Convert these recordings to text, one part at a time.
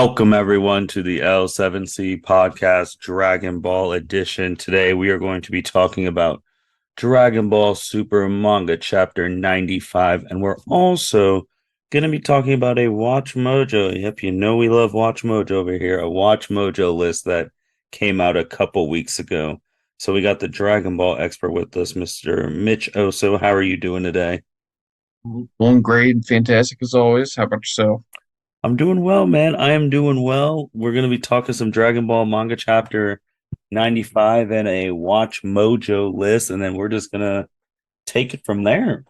Welcome, everyone, to the L7C podcast Dragon Ball edition. Today, we are going to be talking about Dragon Ball Super Manga Chapter 95, and we're also going to be talking about a Watch Mojo. Yep, you know we love Watch Mojo over here. A Watch Mojo list that came out a couple weeks ago. So we got the Dragon Ball expert with us, Mr. Mitch Oso. How are you doing today? Doing great, fantastic as always. How about yourself? I'm doing well, man. I am doing well. We're going to be talking some Dragon Ball manga chapter 95 and a Watch Mojo list, and then we're just going to take it from there.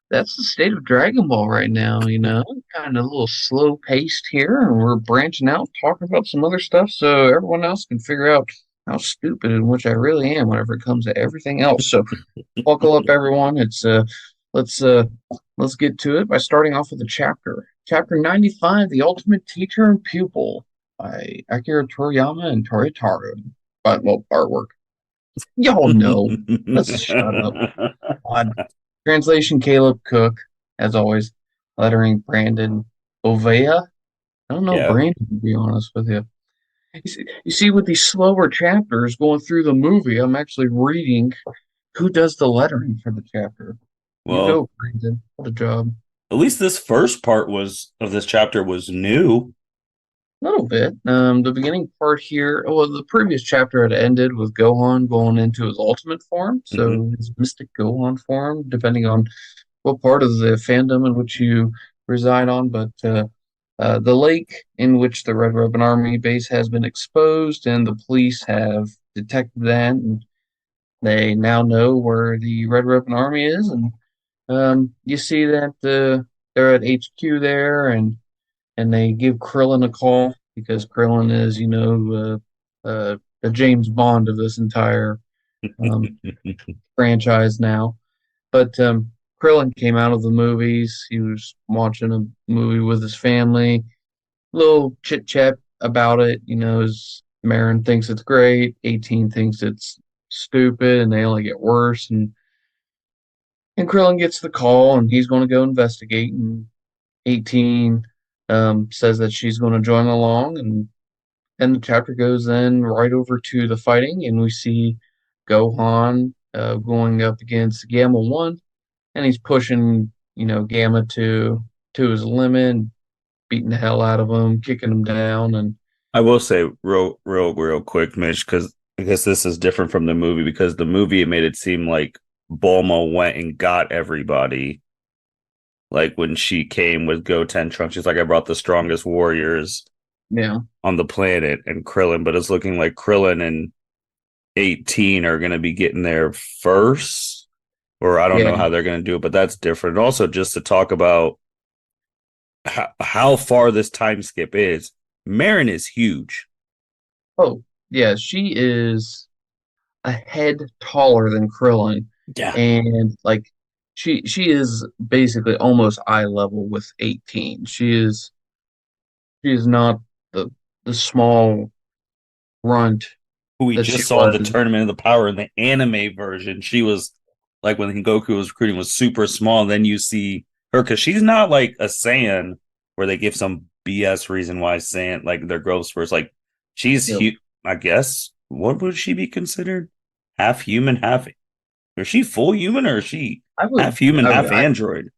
That's the state of Dragon Ball right now, kind of a little slow paced here, and we're branching out, talking about some other stuff so everyone else can figure out how stupid in which I really am whenever it comes to everything else. So buckle up, everyone. Let's uh let's get to it by starting off with the chapter. Chapter 95, The Ultimate Teacher and Pupil by Akira Toriyama and Toritaro. But well, artwork. Y'all know. Let's shut up. God. Translation Caleb Cook, as always. Lettering Brandon Ovea. I don't know Yeah. Brandon, to be honest with you. You see, with these slower chapters going through the movie, I'm actually reading who does the lettering for the chapter. You Well, go, Brandon. What a job. at least this first part was of this chapter was new. A little bit. The beginning part here, well, the previous chapter had ended with Gohan going into his ultimate form, Hmm. so his Mystic Gohan form, depending on what part of the fandom in which you reside on. But the lake in which the Red Ribbon Army base has been exposed, and the police have detected that, and they now know where the Red Ribbon Army is, and you see that they're at HQ there, and they give Krillin a call because Krillin is, the James Bond of this entire um, franchise now. But Krillin came out of the movies. He was watching a movie with his family. Little chit chat about it. His Marin thinks it's great. 18 thinks it's stupid, and they only get worse. And Krillin gets the call, and he's going to go investigate. And 18 says that she's going to join along, and the chapter goes then right over to the fighting, and we see Gohan going up against Gamma 1, and he's pushing, Gamma to his limit, beating the hell out of him, kicking him down, and I will say real quick, Mitch, because I guess this is different from the movie because the movie it made it seem like Bulma went and got everybody. Like when she came with Goten Trunks, she's like, I brought the strongest warriors yeah, on the planet and Krillin, but it's looking like Krillin and 18 are going to be getting there first, or I don't yeah. know how they're going to do it, but that's different. And also, just to talk about how far this time skip is, Marin is huge. Oh, yeah, she is a head taller than Krillin, Yeah. and like she is basically almost eye level with 18. She is not the small runt We that she just saw was. the Tournament of the Power in the anime version. She was like when Goku was recruiting was super small. And then you see her because she's not like a Saiyan where they give some BS reason why Saiyan like their growth spurts. Like she's You know, I guess what would she be considered? Half human, half is she full human or is she I would half human, I, would- half I android?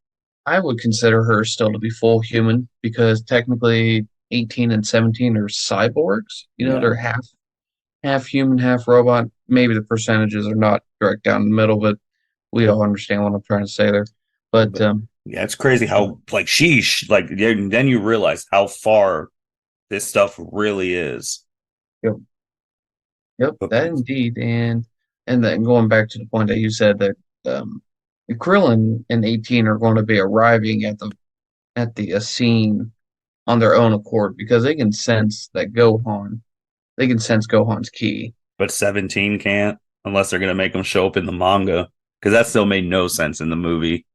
I would consider her still to be full human because technically 18 and 17 are cyborgs. Yeah. They're half human, half robot. Maybe the percentages are not direct down the middle, but we all understand what I'm trying to say there. But But yeah, it's crazy how like like then you realize how far this stuff really is. yep, yep, that indeed. And then going back to the point that you said that um, Krillin and 18 are going to be arriving at the scene on their own accord because they can sense Gohan's key. But 17 can't unless they're going to make him show up in the manga because that still made no sense in the movie.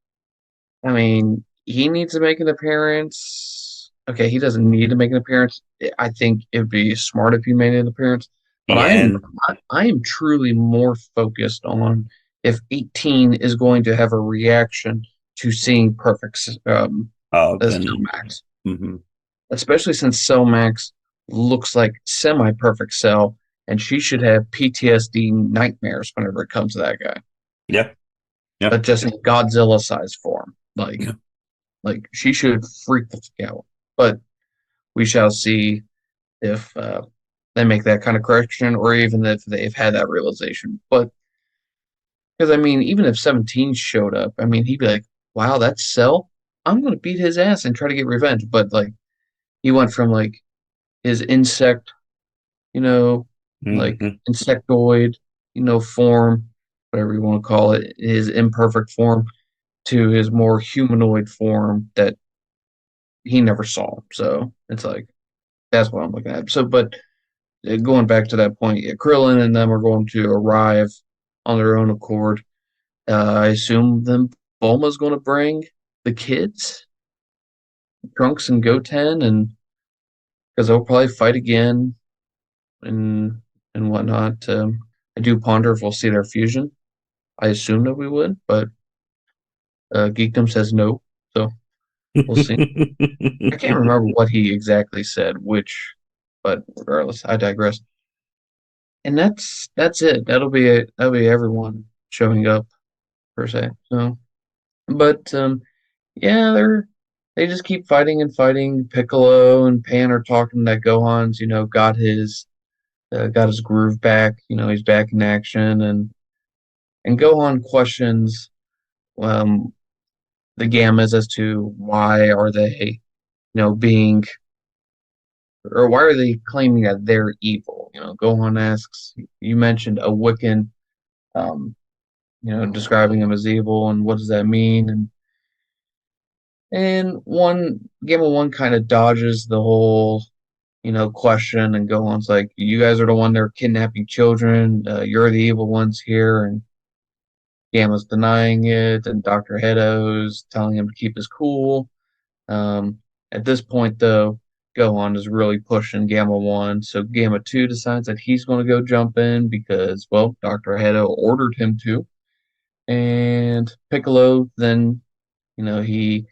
I mean, he needs to make an appearance. Okay, he doesn't need to make an appearance. I think it'd be smart if he made an appearance. But And I am truly more focused on if 18 is going to have a reaction to seeing perfect uh, as then Max. mhm. especially since Cell Max looks like semi-perfect Cell, and she should have PTSD nightmares whenever it comes to that guy. Yeah, yeah. But just in Godzilla-sized form, Yeah. like she should freak the fuck out. But we shall see if they make that kind of correction, or even if they've had that realization. But because I mean, even if 17 showed up, I mean, he'd be like, "Wow, that's Cell. I'm gonna beat his ass and try to get revenge." But like, he went from like his insect, you know, like Hmm. insectoid, form, whatever you want to call it, his imperfect form, to his more humanoid form that he never saw. So it's like that's what I'm looking at. So, but going back to that point, yeah, Krillin and them are going to arrive on their own accord. I assume then Bulma's going to bring the kids, Trunks and Goten, and because they'll probably fight again and whatnot. I do ponder if we'll see their fusion. I assume that we would, but Geekdom says no, so we'll see. I can't remember what he exactly said, but regardless, I digress. And that's it. That'll be everyone showing up per se. So, but yeah, they just keep fighting and fighting. Piccolo and Pan are talking that Gohan's got his groove back. He's back in action, and Gohan questions um the Gammas as to why are they being or why are they claiming that they're evil? Gohan asks. You mentioned a Wiccan, um, describing him as evil, and what does that mean? And one Gamma One kind of dodges the whole question, and Gohan's like, "You guys are the one that are kidnapping children. You're the evil ones here." And Gamma's denying it, and Dr. Hedo's telling him to keep his cool. Um, at this point, though, Gohan is really pushing Gamma 1, so Gamma 2 decides that he's going to go jump in because, well, Dr. Hedo ordered him to. And Piccolo then, he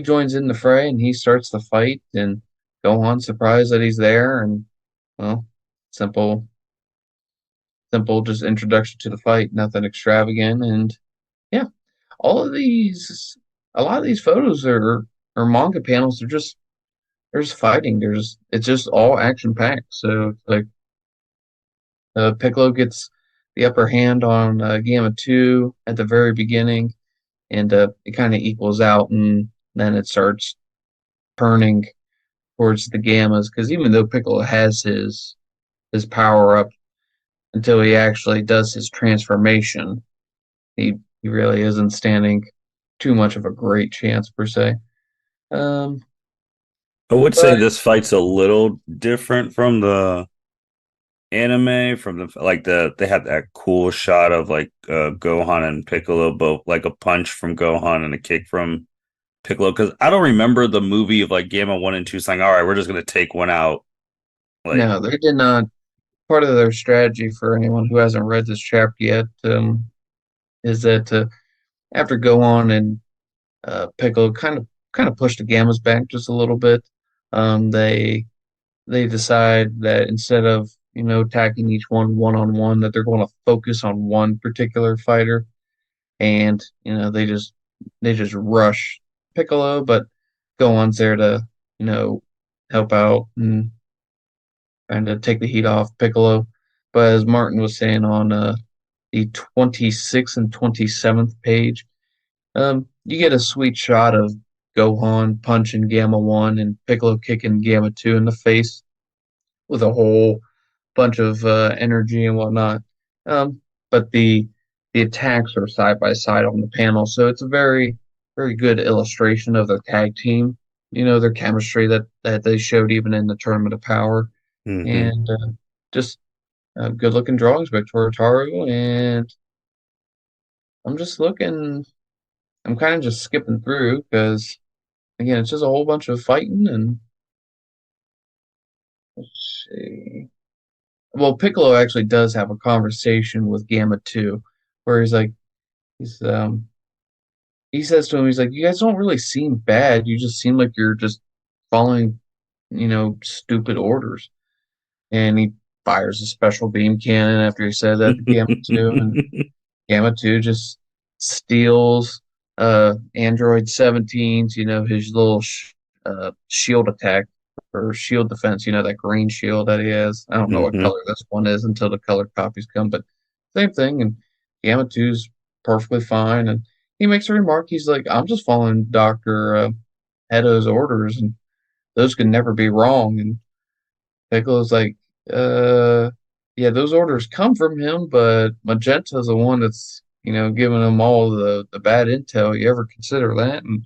joins in the fray and he starts the fight, and Gohan's surprised that he's there, and, well, simple, simple, just introduction to the fight, nothing extravagant, and yeah, all of these, a lot of these photos or manga panels are just there's fighting. It's just all action packed. So like Piccolo gets the upper hand on Gamma 2 at the very beginning, and it kind of equals out, and then it starts turning towards the Gammas because even though Piccolo has his power up until he actually does his transformation, he really isn't standing too much of a great chance per se. Um, I would say but this fight's a little different from the anime, from the like they had that cool shot of like Gohan and Piccolo both like a punch from Gohan and a kick from Piccolo, because I don't remember the movie of like Gamma 1 and 2 saying, all right, we're just gonna take one out. Like, no, they did not. Part of their strategy for anyone who hasn't read this chapter yet is that after Gohan and Piccolo kind of push the Gammas back just a little bit, they decide that instead of attacking each one on one, that they're going to focus on one particular fighter, and they just rush Piccolo, but Gohan's there to you know help out and kind of take the heat off Piccolo. But as Martin was saying on the 26th and 27th page, you get a sweet shot of Gohan punching Gamma 1 and Piccolo kicking Gamma 2 in the face with a whole bunch of energy and whatnot. But the attacks are side by side on the panel, so it's a very, very good illustration of their tag team. Their chemistry that they showed even in the Tournament of Power, mm-hmm. and just good looking drawings by Toritaru. And I'm just looking. I'm kind of just skipping through because again, it's just a whole bunch of fighting. And let's see. Well, Piccolo actually does have a conversation with Gamma 2, where he's he says to him, he's like, "You guys don't really seem bad. You just seem like you're just following. stupid orders. And he fires a special beam cannon after he said that to Gamma 2, and Gamma 2 just steals Android 17's, his little shield attack or shield defense, that green shield that he has. I don't know what Hmm. color this one is until the color copies come, but same thing. And Gamma 2's perfectly fine. And he makes a remark. He's like, I'm just following Dr. Edo's orders, and those can never be wrong. And Piccolo's like, uh, yeah, those orders come from him, but Magenta's the one that's, giving him all the bad intel. You ever consider that? And,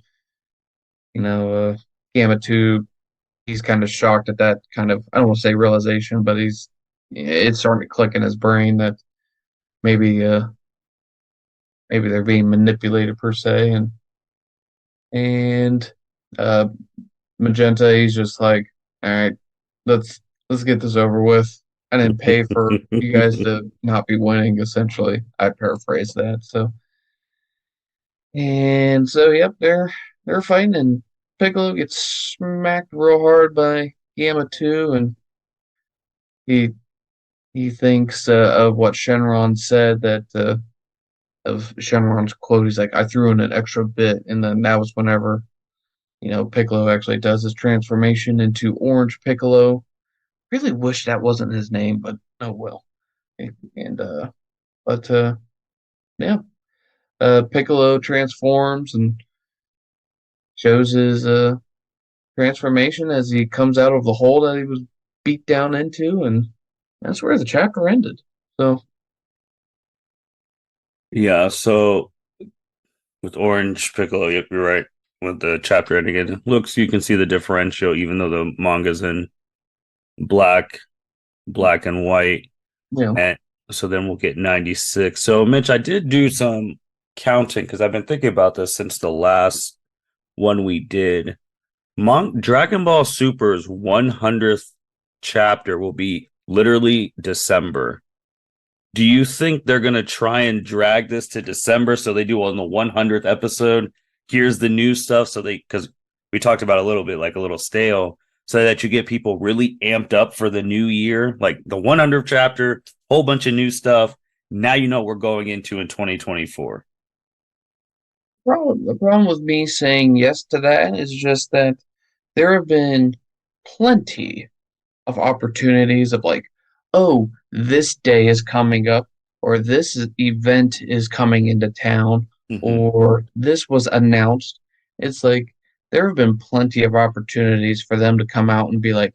you know, uh, Gamma 2, he's kind of shocked at that kind of, I don't want to say realization, but it's starting to click in his brain that maybe, maybe they're being manipulated per se. And, uh, Magenta, he's just like, all right, let's get this over with. I didn't pay for you guys to not be winning, essentially. I paraphrase that. So yep, they're fighting, and Piccolo gets smacked real hard by Gamma 2, and he he thinks of what Shenron said, that of Shenron's quote. He's like, I threw in an extra bit, and then that was whenever Piccolo actually does his transformation into Orange Piccolo. Really wish that wasn't his name, but oh well. And but yeah, Piccolo transforms and shows his transformation as he comes out of the hole that he was beat down into, and that's where the chapter ended. So Yeah, so with Orange Piccolo, yep, you're right. With the chapter ending, it looks you can see the differential, even though the manga's in black, black and white. yeah, And so then we'll get 96. So, Mitch, I did do some counting because I've been thinking about this since the last one we did. Dragon Ball Super's 100th chapter will be literally December. Do you think they're going to try and drag this to December so they do on the 100th episode? Here's the new stuff. So because we talked about a little bit, like a little stale, so that you get people really amped up for the new year, like the 100th chapter, whole bunch of new stuff. Now you know what we're going into in 2024. the problem with me saying yes to that is just that there have been plenty of opportunities of like, oh, this day is coming up, or event is coming into town, Mm-hmm. or this was announced. It's like there have been plenty of opportunities for them to come out and be like,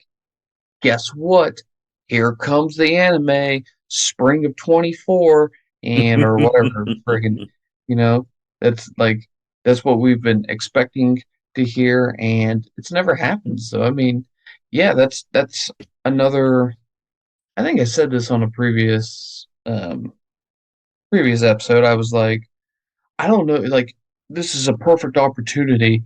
guess what? Here comes the anime, spring of 24, and or whatever friggin', you know, that's like that's what we've been expecting to hear, and it's never happened. So I mean, yeah, that's another. I think I said this on a previous episode. I was like, I don't know, like this is a perfect opportunity.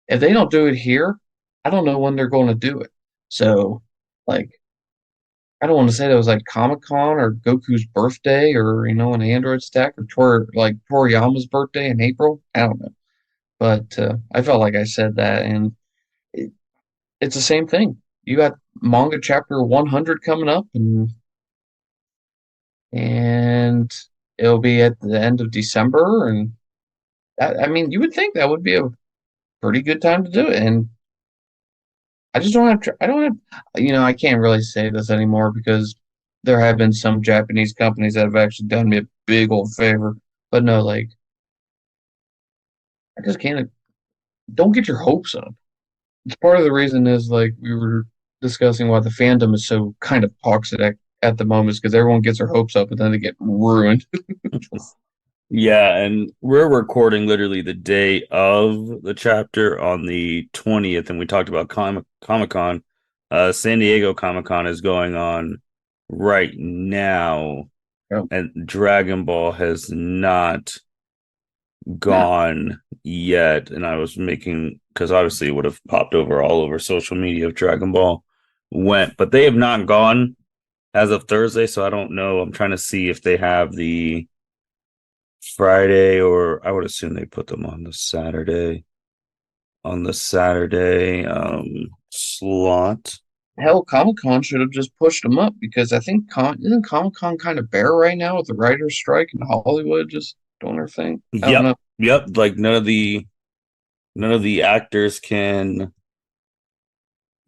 If they don't do it here, I don't know when they're going to do it. So, like, I don't want to say that was like Comic Con or Goku's birthday or an Android stack or Toriyama's birthday in April. I don't know, but I felt like I said that, and it, it's the same thing. You got manga chapter 100 coming up, and it'll be at the end of December, and I mean, you would think that would be a pretty good time to do it, and I just don't have. I don't have. I can't really say this anymore because there have been some Japanese companies that have actually done me a big old favor. But no, like I just can't. Don't get your hopes up. It's part of the reason is like we were discussing why the fandom is so kind of toxic at the moment is because everyone gets their hopes up and then they get ruined. Yeah, and we're recording literally the day of the chapter on the 20th, and we talked about Comic Con. San Diego Comic Con is going on right now, Oh, and Dragon Ball has not no, gone yet. And I was making because obviously it would have popped over all over social media if Dragon Ball went, but they have not gone as of Thursday, so I don't know. I'm trying to see if they have the Friday, or I would assume they put them on the Saturday. On the Saturday. slot. Hell, Comic Con should have just pushed them up because I think isn't Comic Con kind of bare right now with the writers' strike in Hollywood just doing their thing. I don't Yep, know. yep. Like none of the actors can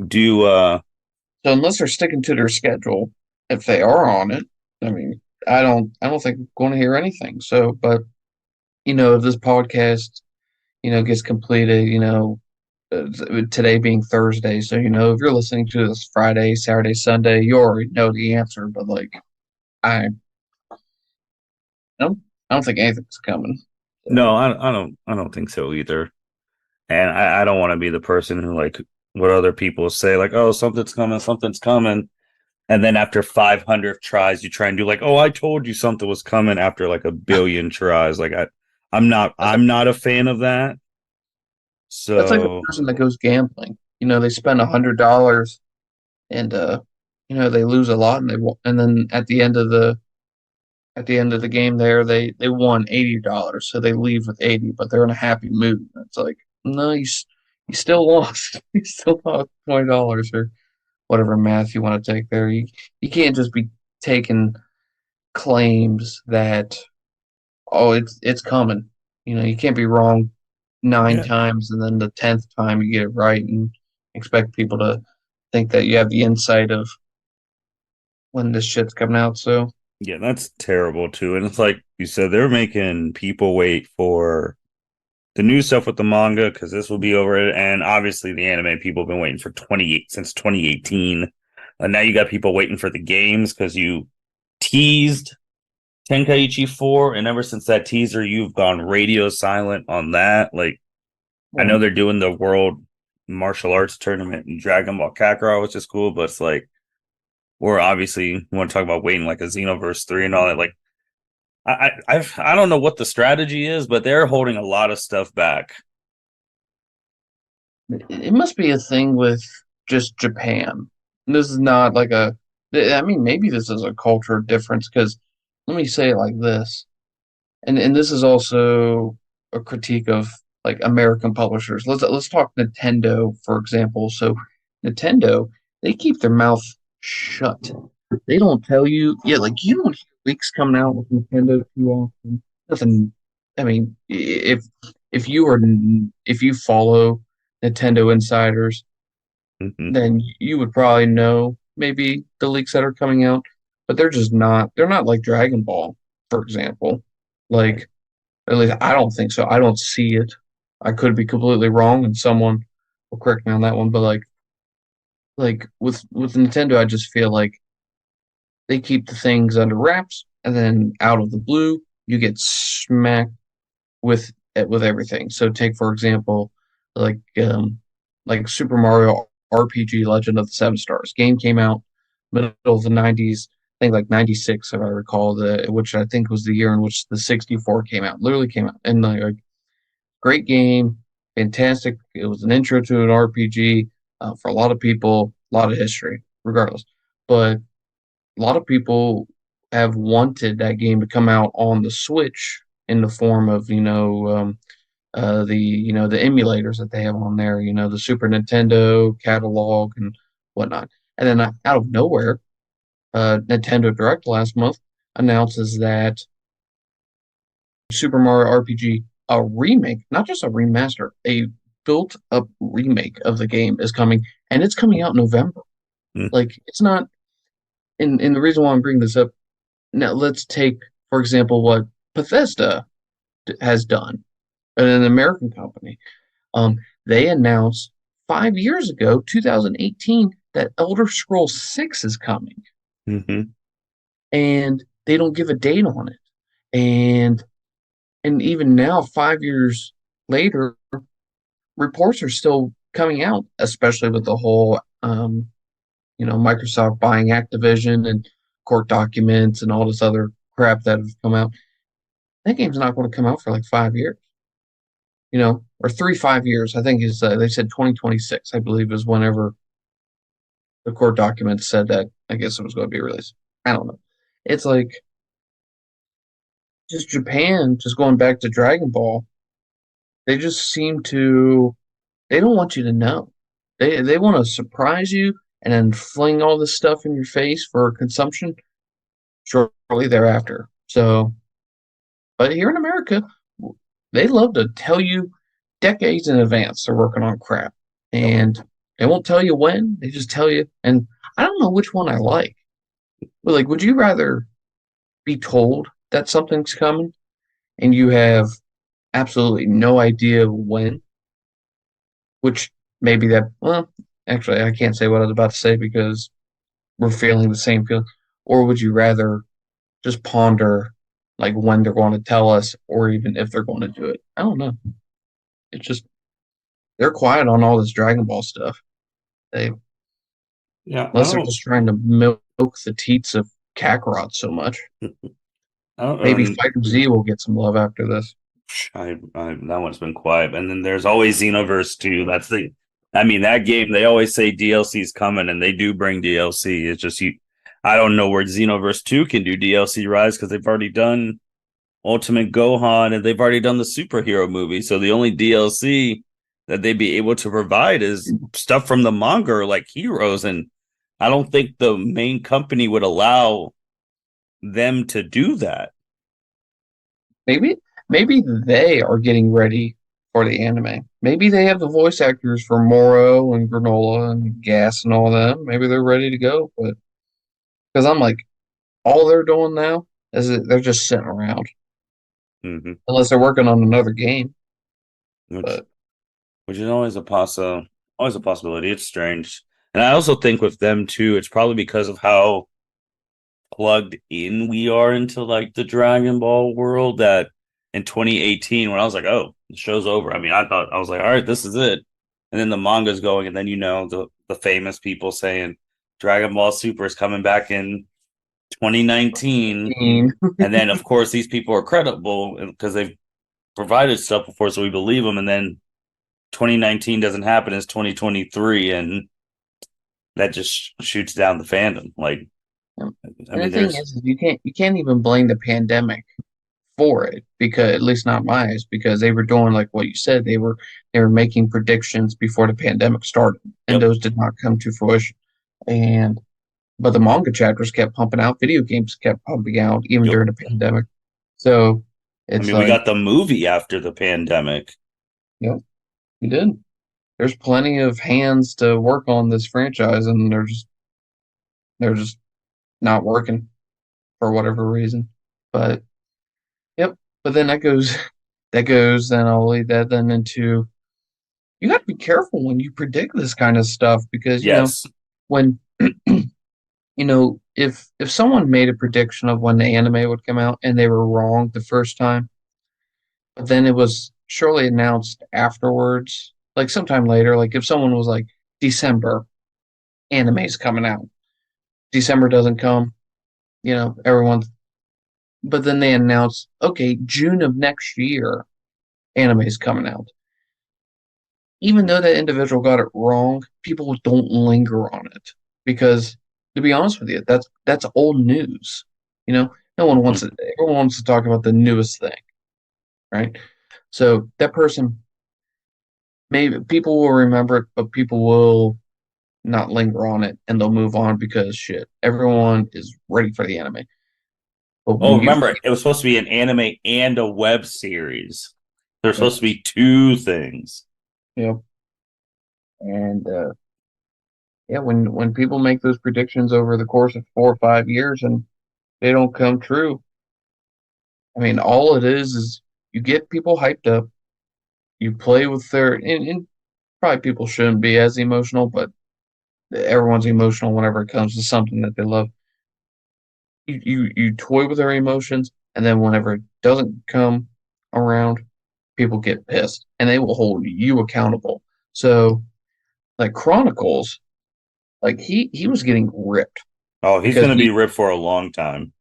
do. So unless they're sticking to their schedule, if they are on it, I mean, I don't think we're going to hear anything. So, but if this podcast, gets completed, today being Thursday, so if you're listening to this Friday, Saturday, Sunday, you already know the answer. But like, I don't, I don't think anything's coming. No, So I don't think so either. And I don't want to be the person who like what other people say, like, oh, something's coming. And then after 500 tries, you try and do like, oh, I told you something was coming after like a billion tries. Like I'm not that's like I'm not a fan of that. that's like a So person that goes gambling. They spend $100 and they lose a lot, and and then at the end of the game there they won $80, so they leave with 80, but they're in a happy mood. It's like, no, you still lost. You still lost $20 or whatever math you want to take there. You can't just be taking claims that, oh, it's coming. You can't be wrong nine yeah, times and then the 10th time you get it right and expect people to think that you have the insight of when this shit's coming out. So yeah, that's terrible too. And it's like you said, they're making people wait for the new stuff with the manga because this will be over it. And obviously the anime people have been waiting for 28 since 2018. And now you got people waiting for the games because you teased Tenkaichi 4, and ever since that teaser, you've gone radio silent on that. Like, I know um, they're doing the World Martial Arts Tournament in Dragon Ball Kakarot, which is cool, but it's like, we're obviously want to talk about waiting like a Xenoverse 3 and all that. Like, I don't know what the strategy is, but they're holding a lot of stuff back. it must be a thing with just Japan. This is not like I mean, maybe this is a culture difference because let me say it like this, and this is also a critique of like American publishers. Let's talk Nintendo, for example. So Nintendo, they keep their mouth shut. They don't tell you, yeah, like you don't hear leaks coming out with Nintendo too often. Nothing. I mean, if you follow Nintendo insiders, Hmm. then you would probably know maybe the leaks that are coming out, but they're just not. They're not like Dragon Ball, for example. Like, at least I don't think so. I don't see it. I could be completely wrong, and someone will correct me on that one. But like with Nintendo, I just feel like they keep the things under wraps, and then out of the blue, you get smacked with everything. So take for example, like Super Mario RPG Legend of the Seven Stars. Game came out middle of the 90s, I think like 96 if I recall, which I think was the year in which the 64 came out. Literally came out. And like great game, fantastic. It was an intro to an RPG for a lot of people, a lot of history, regardless. But a lot of people have wanted that game to come out on the Switch in the form of the emulators that they have on there, the Super Nintendo catalog and whatnot. And then out of nowhere, Nintendo Direct last month announces that Super Mario RPG, a remake, not just a remaster, a built up remake of the game is coming, and it's coming out in November. Like it's not. And the reason why I'm bringing this up now, let's take for example what Bethesda has done, an American company. Um, they announced 5 years ago, 2018, that Elder Scrolls 6 is coming, Hmm. and they don't give a date on it. And even now, 5 years later, reports are still coming out, especially with the whole Microsoft buying Activision and court documents and all this other crap that have come out. That game's not going to come out for like 5 years, or 5 years. I think is they said 2026, I believe, is whenever the court documents said that. I guess it was going to be released. I don't know. It's like just Japan, just going back to Dragon Ball. They just seem to. They don't want you to know. They want to surprise you and then fling all this stuff in your face for consumption shortly thereafter. So, but here in America, they love to tell you decades in advance they're working on crap, Yep. and they won't tell you when. They just tell you, and I don't know which one I like. But like, would you rather be told that something's coming and you have absolutely no idea when? Which maybe that, well, actually, I can't say what I was about to say because we're feeling the same feeling. Or would you rather just ponder like when they're going to tell us or even if they're going to do it? I don't know. It's just they're quiet on all this Dragon Ball stuff. They Yeah, I unless they're don't. just trying to milk the teats of Kakarot so much. I don't. Maybe Fighter Z will get some love after this. That one's been quiet, and then there's always Xenoverse 2. That's the. I mean, that game. They always say DLC's coming, and they do bring DLC. It's just you. I don't know where Xenoverse 2 can do DLC rise because they've already done Ultimate Gohan and they've already done the superhero movie. So the only DLC that they'd be able to provide is stuff from the manga, like heroes, and I don't think the main company would allow them to do that. Maybe maybe they are getting ready for the anime. Maybe they have the voice actors for Moro and Granola and Gas and all that. Maybe they're ready to go. But because I'm like, all they're doing now is that they're just sitting around, Mm-hmm. unless they're working on another game. Which But which is always a possibility. It's strange. And I also think with them too, it's probably because of how plugged in we are into like the Dragon Ball world that in 2018 when I was like, oh, the show's over. I mean, I was like, all right, this is it. And then the manga's going, and then the famous people saying Dragon Ball Super is coming back in 2019. And then of course these people are credible because they've provided stuff before, so we believe them. And then 2019 doesn't happen, it's 2023, and that just shoots down the fandom. Like, and I the mean, thing there's is, you can't even blame the pandemic for it because at least not my eyes because they were doing like what you said they were making predictions before the pandemic started and yep. those did not come to fruition and but the manga chapters kept pumping out video games kept pumping out even Yep. during the pandemic so I it's mean, we like got the movie after the pandemic. yep you did there's plenty of hands to work on this franchise and they're just not working for whatever reason but yep but then that goes then I'll lead that then into you got to be careful when you predict this kind of stuff because Yes. when if someone made a prediction of when the anime would come out and they were wrong the first time but then it was surely announced afterwards like sometime later like if someone was like December anime's coming out December doesn't come everyone but then they announce okay June of next year anime's coming out even though that individual got it wrong, people don't linger on it because, to be honest with you, that's old news. No one wants it. Everyone wants to talk about the newest thing, right? So that person, maybe people will remember it, but people will not linger on it and they'll move on because shit, everyone is ready for the anime. But Oh, when you, remember, it was supposed to be an anime and a web series. There's yep, supposed to be two things. yep, and yeah, when people make those predictions over the course of 4 or 5 years and they don't come true, I mean, all it is you get people hyped up, you play with and probably people shouldn't be as emotional, but everyone's emotional whenever it comes to something that they love. You toy with their emotions, and then whenever it doesn't come around, people get pissed, and they will hold you accountable. So, like Chronicles, like he was getting ripped Oh, he's because going to be ripped for a long time.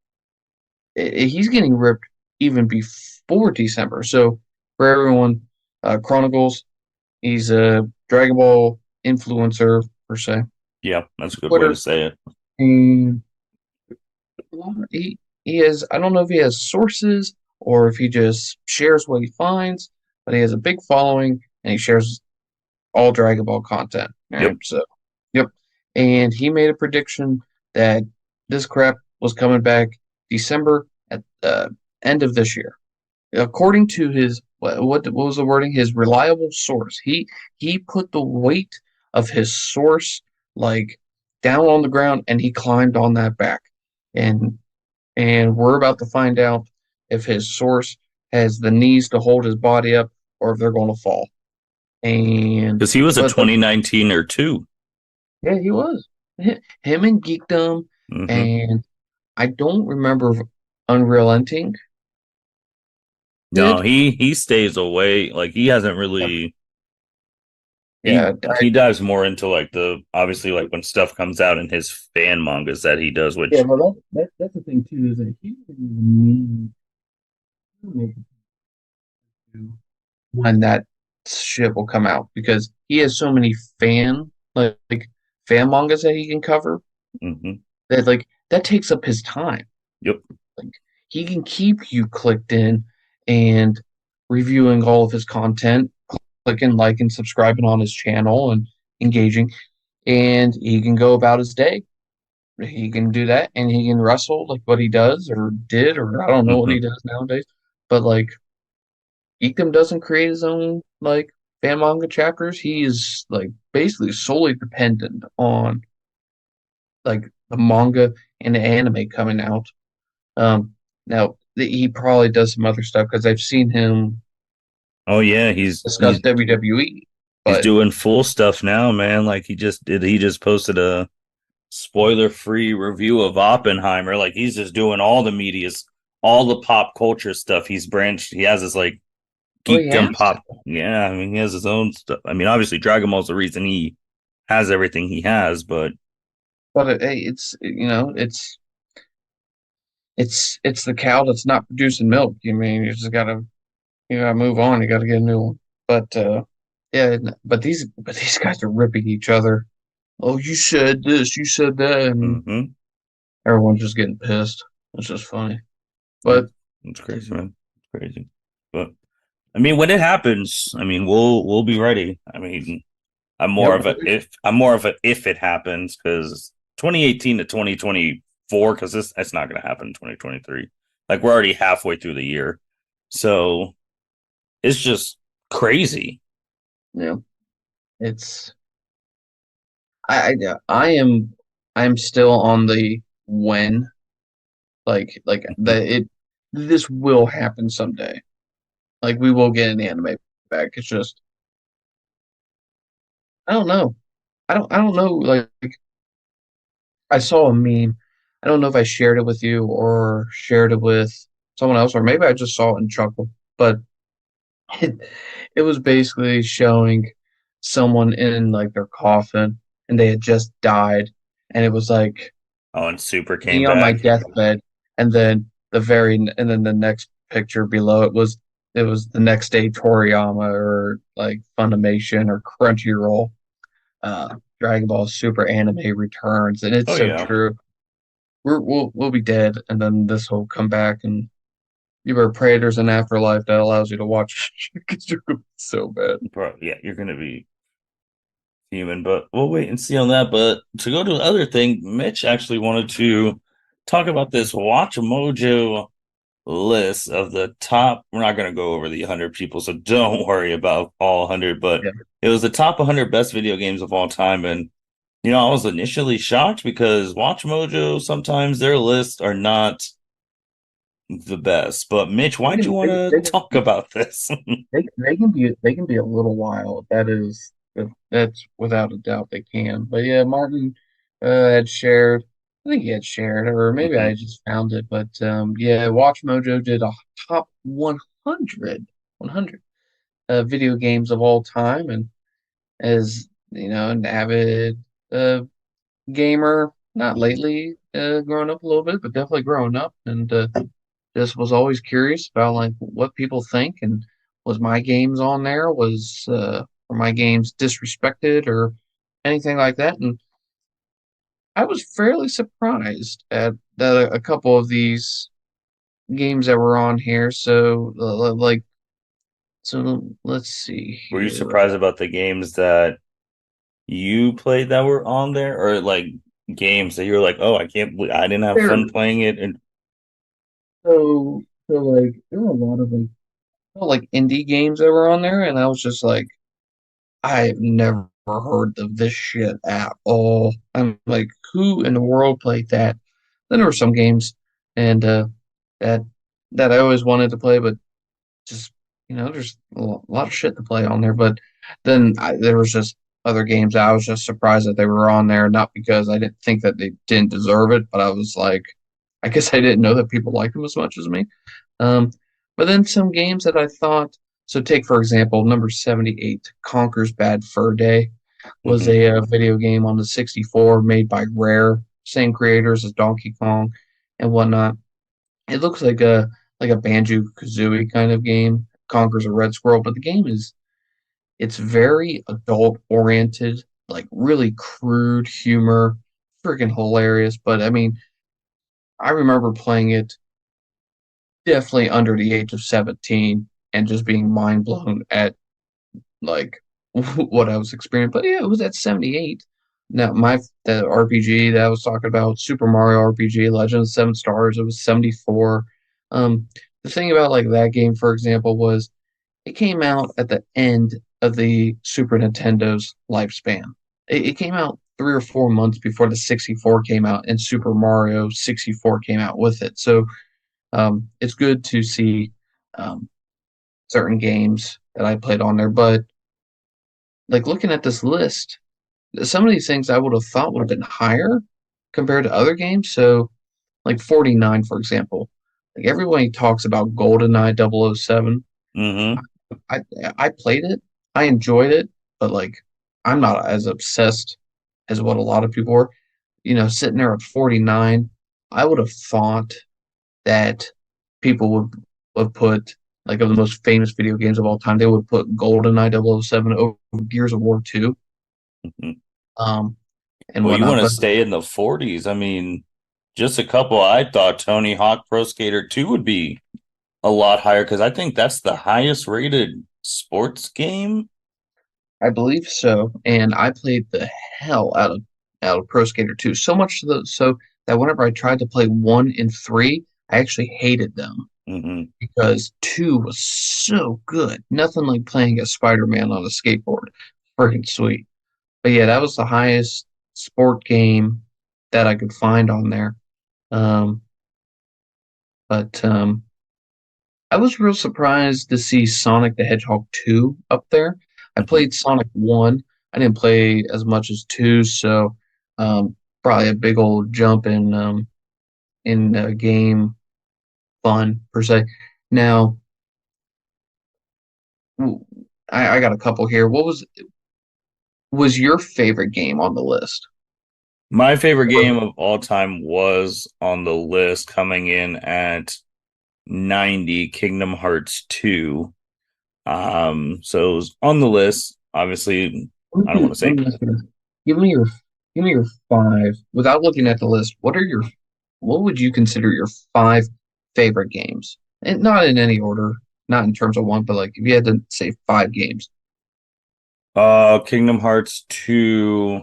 he's getting ripped even before December. So for everyone, Chronicles, he's a Dragon Ball influencer per se. Yeah, that's a good way to Twitter, say it. and he has I don't know if he has sources or if he just shares what he finds, but he has a big following and he shares all Dragon Ball content. Yep. And so, yep. And he made a prediction that this crap was coming back December at the end of this year. According to his what was the wording? His reliable source. He put the weight of his source like down on the ground and he climbed on that back. And and we're about to find out if his source has the knees to hold his body up or if they're going to fall. And Because he was a but like 2019 or two. yeah, he was him and Geekdom, Mm-hmm. and I don't remember if Unrelenting No, did. he stays away. Like he hasn't Yeah, really yeah, he dives more into like the obviously like when stuff comes out in his fan mangas that he does, yeah. which Well, that's the thing too is that he doesn't need to when that shit will come out because he has so many like fan mangas that he can cover mhm. that like that takes up his time. Yep. Like he can keep you clicked in and reviewing all of his content, clicking like and subscribing on his channel and engaging, and he can go about his day. He can do that, and he can wrestle like what he does or did, or I don't know what he Hmm. does nowadays. But like Geekdom doesn't create his own like fan manga chapters. He is like basically solely dependent on like the manga and the anime coming out. Now he probably does some other stuff because I've seen him Oh yeah, discuss WWE. he's But doing full stuff now, man. Like he just posted a spoiler free review of Oppenheimer. Like he's just doing all the media's all the pop culture stuff. He's branched. He has his like oh, he geekdom has to. pop. Yeah, I mean he has his own stuff. I mean obviously Dragon Ball's the reason he has everything he has, but But hey, it's the cow that's not producing milk. You mean you gotta move on. You gotta get a new one. But yeah, but these guys are ripping each other. Oh, you said this, you said that, and mm-hmm. everyone's just getting pissed. It's just funny. But It's crazy, man. It's crazy. But I mean, when it happens, I mean, we'll be ready. I mean, yep, I'm more of a if it happens because 2018 to 2024 because this that's not going to happen in 2023. Like we're already halfway through the year, so it's just crazy. yeah, it's I am still on the when like that it this will happen someday. Like we will get an anime back. It's just I don't know. I don't know. Like I saw a meme. I don't know if I shared it with you or shared it with someone else, or maybe I just saw it and chuckled. But it, it was basically showing someone in like their coffin and they had just died, and it was like Oh, and Super came me on my back. deathbed, and then the next picture below it was the next day Toriyama or like Funimation or Crunchyroll, uh, Dragon Ball Super anime returns, and it's Oh so yeah, true. We'll be dead, and then this will come back, and you were pray there's an afterlife that allows you to watch because you're gonna be so bad. yeah, you're gonna be human, but we'll wait and see on that. But to go to the other thing, Mitch actually wanted to talk about this Watch Mojo list of the top. We're not going to go over the 100 people, so don't worry about all 100. But Yeah, it was the top 100 best video games of all time, and I was initially shocked because Watch Mojo sometimes their lists are not the best. But Mitch, they why'd you can want to talk about this? they can be a little wild. That's without a doubt they can. But yeah, Martin had shared. I think he had shared, or maybe Mhm. I just found it. But yeah, Watch Mojo did a top 100 video games of all time, and as an avid gamer, not lately growing up a little bit, but definitely growing up, and just was always curious about like what people think and was my games on there, were my games disrespected or anything like that. And I was fairly surprised at that a couple of these games that were on here. So let's see Were you here. surprised about the games that you played that were on there, or like games that you're like, oh, I can't believe I didn't have There, fun playing it, and so like there were a lot of like indie games that were on there, and I was just like, I've never heard of this shit at all. I'm like, who in the world played that? Then there were some games and that that I always wanted to play, but just there's lot of shit to play on there. But then there was just other games I was just surprised that they were on there, not because I didn't think that they didn't deserve it, but I was like, I guess I didn't know that people liked them as much as me. Um, but then some games that I thought, so take for example, number 78, Conker's Bad Fur Day was mhm. a video game on the 64 made by Rare, same creators as Donkey Kong and whatnot. It looks like a Banjo-Kazooie kind of game. Conquers a red squirrel, but the game is it's very adult oriented, like really crude humor, freaking hilarious. But I mean, I remember playing it definitely under the age of 17 and just being mind blown at like what I was experiencing. But yeah, it was at 78. Now the RPG that I was talking about, Super Mario RPG, Legend of Seven Stars, it was 74. The thing about like that game, for example, was it came out at the end of the Super Nintendo's lifespan. It came out 3 or 4 months before the 64 came out, and Super Mario 64 came out with it. So it's good to see um, certain games that I played on there. But like looking at this list, some of these things I would have thought would have been higher compared to other games. So like 49, for example, like everybody talks about GoldenEye 007. Mhm. I I played it, I enjoyed it, but like I'm not as obsessed as what a lot of people were. Sitting there at 49, I would have thought that people would put like of the most famous video games of all time, they would put GoldenEye 007 over Gears of War 2, Mhm. um, and Well, you whatnot. want to But stay in the 40s. I mean, just a couple. I thought Tony Hawk Pro Skater 2 would be a lot higher because I think that's the highest rated sports game. I believe so, and I played the hell out of Pro Skater 2, so much so that whenever I tried to play 1 and 3, I actually hated them Hmm. because 2 was so good. Nothing like playing as Spider-Man on a skateboard. Freaking sweet. But yeah, that was the highest sport game that I could find on there. Um, but I was real surprised to see Sonic the Hedgehog 2 up there. I Hmm. played Sonic 1. I didn't play as much as 2, so probably a big old jump in game fun per se. Now, I got a couple here. What was your favorite game on the list? My favorite Or- game of all time was on the list coming in at 90, Kingdom Hearts 2. So it was on the list. Obviously, I don't want to Let say me ask you this. Give me your give me your five without looking at the list. What would you consider your five favorite games? And not in any order, not in terms of one, but like if you had to say five games. Kingdom Hearts 2,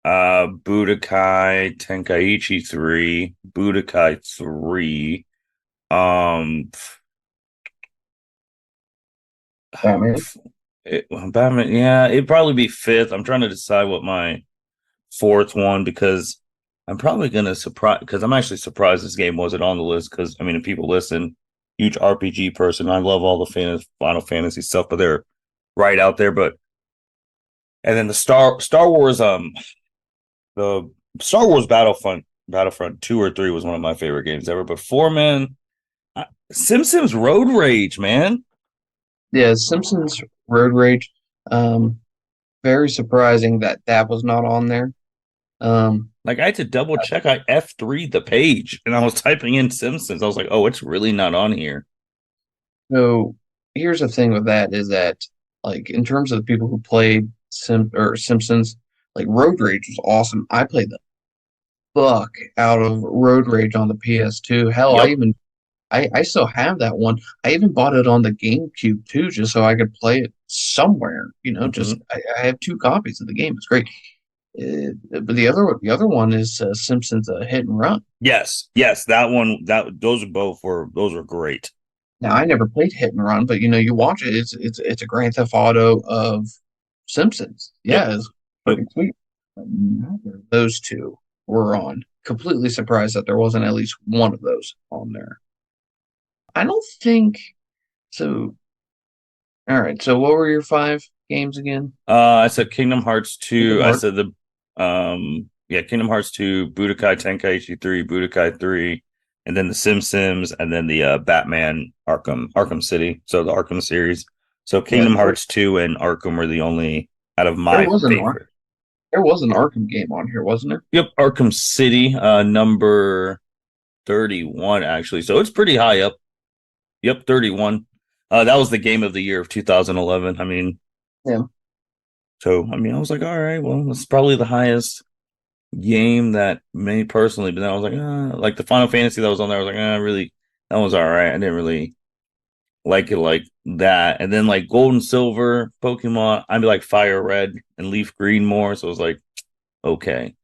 Budokai Tenkaichi 3, Budokai 3. Um, Batman. Batman, yeah, it'd probably be fifth. I'm trying to decide what my fourth one because I'm probably gonna surprise because I'm actually surprised this game wasn't on the list because I mean if people listen, huge RPG person. I love all the Final Fantasy stuff, but they're right out there. But and then the Star Wars the Star Wars Battlefront 2 or 3 was one of my favorite games ever. But four, man, Simpsons Road Rage, man. Yeah, Simpsons Road Rage. Um, Very surprising that that was not on there. Um, Like I had to double check. I F3 the page and I was typing in Simpsons. I was like, oh, it's really not on here. so here's the thing with that is that like in terms of the people who played Simpsons, like Road Rage was awesome. I played the fuck out of Road Rage on the PS2. Hell, I Yep. even I still have that one. I even bought it on the GameCube too, just so I could play it somewhere. Hmm. I have two copies of the game. It's great. But the other one is Simpsons Hit and Run. Yes, yes, that one. That those were great. Now I never played Hit and Run, but you watch it. It's a Grand Theft Auto of Simpsons. Yep, Yeah, it's yep. pretty sweet. But neither of those two were on. Completely surprised that there wasn't at least one of those on there. I don't think so. All right. So what were your five games again? I said Kingdom Hearts Kingdom 2. I Hearts. said yeah, Kingdom Hearts 2, Budokai Tenkaichi 3, Budokai 3, and then the Sims, and then the Batman Arkham City. So the Arkham series. So Yeah, Kingdom Hearts 2 and Arkham were the only out of there my was an Ar- favorite. there was an Arkham game on here, wasn't there? Yep, Arkham City, number 31 actually. So it's pretty high up. Yep, 31. That was the game of the year of 2011. I mean, Yeah. I was like, all right, well, it's probably the highest game that me personally, but then I was like the Final Fantasy that was on there, I was like, really, that was all right. I didn't really like it like that. And then like Gold and Silver, Pokemon, I'd be like Fire Red and Leaf Green more. So it was like, okay.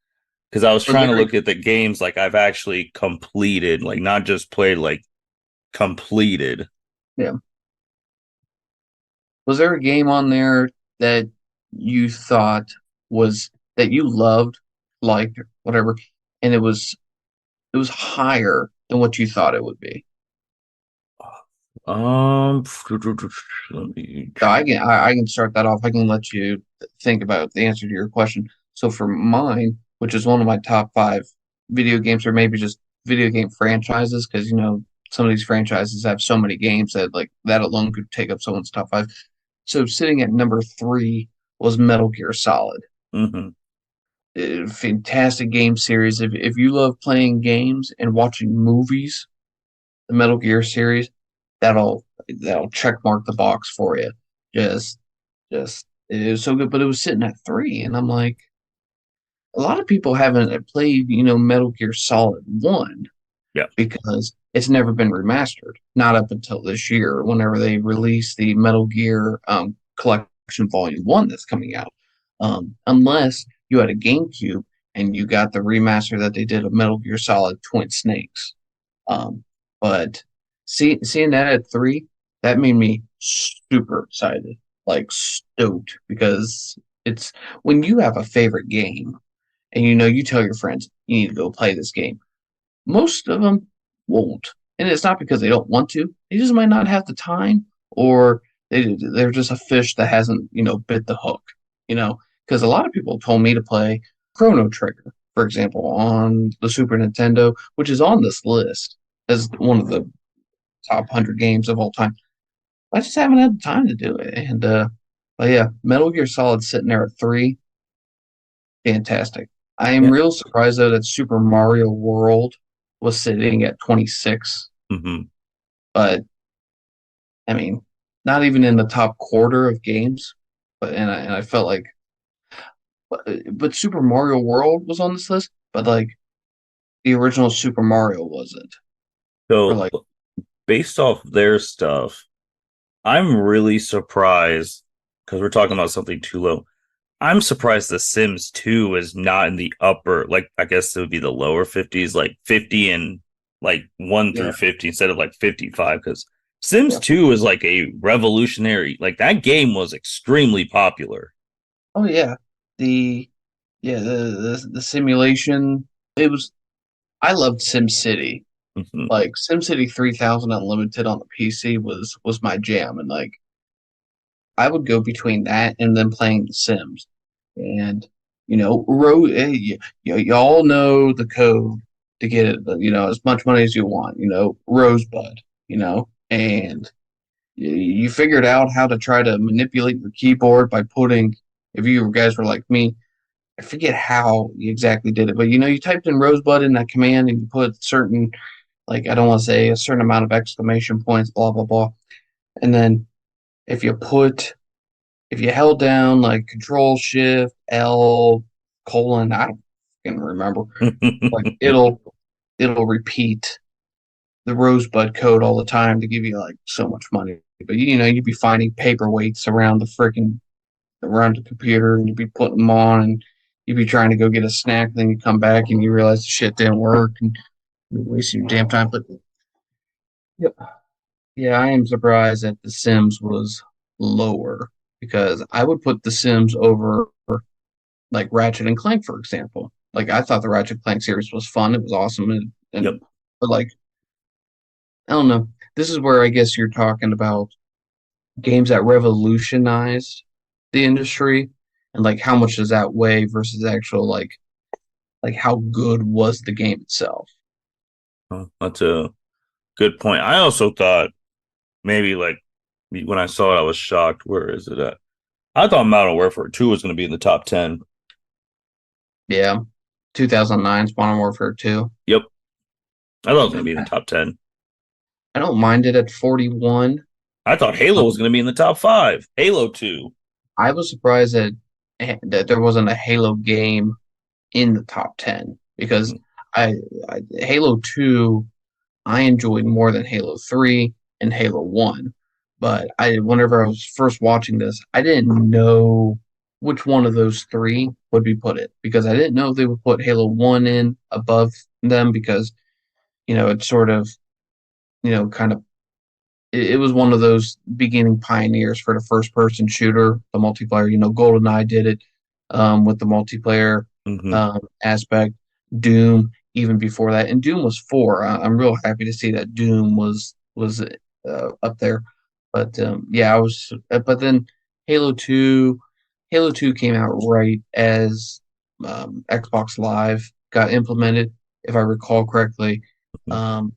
Because I was Was trying to there? look at the games like I've actually completed, like not just played, like completed. Yeah. Was there a game on there that you thought was that you loved, liked, whatever, and it was higher than what you thought it would be? Let me. So I can start that off. I can let you think about the answer to your question. So for mine, which is one of my top five video games, or maybe just video game franchises, because some of these franchises have so many games that like that alone could take up someone's top five. So sitting at number three was Metal Gear Solid. Mhm. Fantastic game series. If you love playing games and watching movies, the Metal Gear series, that'll check mark the box for you. Just just it was so good, but it was sitting at three, and I'm like, a lot of people haven't played, Metal Gear Solid One Yeah. because it's never been remastered. Not up until this year, whenever they release the Metal Gear Collection Volume One that's coming out. Unless you had a GameCube and you got the remaster that they did of Metal Gear Solid Twin Snakes. Um, but seeing that at three, that made me super excited, like stoked, because it's when you have a favorite game and you tell your friends you need to go play this game. Most of them won't, and it's not because they don't want to; they just might not have the time, or they're just a fish that hasn't bit the hook. Because a lot of people told me to play Chrono Trigger, for example, on the Super Nintendo, which is on this list as one of the top 100 games of all time. I just haven't had the time to do it. But yeah, Metal Gear Solid sitting there at three, fantastic. I am Yeah. real surprised though that Super Mario World was sitting at 26, Hmm. but I mean, not even in the top quarter of games. And I felt like, but Super Mario World was on this list, but like the original Super Mario wasn't. Or So like, based off their stuff, I'm really surprised because we're talking about something too low. I'm surprised The Sims 2 is not in the upper, like I guess it would be the lower 50s, like 50 and like 1 through yeah, 50 instead of like 55 because Sims yeah. 2 is like a revolutionary, like that game was extremely popular. Oh yeah, the yeah the simulation. It was. I loved SimCity. Mhm. Like SimCity 3000 Unlimited on the PC was my jam, and like I would go between that and then playing The Sims. And y'all know the code to get it, as much money as you want. Rosebud. And you figured out how to try to manipulate your keyboard by putting. If you guys were like me, I forget how you exactly did it, but you typed in Rosebud in that command and you put certain, like, I don't want to say a certain amount of exclamation points, blah blah blah, and then if you put if you held down like Control Shift L colon, I don't can remember, like it'll repeat the Rosebud code all the time to give you like so much money. But you'd be finding paperweights around the computer, and you'd be putting them on, and you'd be trying to go get a snack. Then you come back and you realize the shit didn't work, and you're wasting your damn time. But yep, yeah, I am surprised that The Sims was lower because I would put The Sims over like Ratchet and Clank, for example. Like I thought the Ratchet and Clank series was fun. It was awesome, Yep. and but like I don't know. This is where I guess you're talking about games that revolutionized the industry, and like how much does that weigh versus actual like how good was the game itself? That's a good point. I also thought maybe like when I saw it, I was shocked. Where is it at? I thought Modern Warfare 2 was going to be in the top 10. Yeah, 2009's Modern Warfare 2. Yep. I thought it was going to be in the top 10. I don't mind it at 41. I thought Halo was Um, going to be in the top 5. Halo 2. I was surprised that there wasn't a Halo game in the top 10 because I, Halo 2 I enjoyed more than Halo 3 and Halo 1. But whenever I was first watching this, I didn't know which one of those three would be put it because I didn't know if they would put Halo 1 in above them because, it's sort of, kind of, it was one of those beginning pioneers for the first person shooter, the multiplayer. GoldenEye did it with the multiplayer Mm-hmm. aspect. Doom even before that, and Doom was four. I'm real happy to see that Doom was up there. But yeah, I was. But then Halo Two, Halo Two came out right as Xbox Live got implemented, if I recall correctly. Um,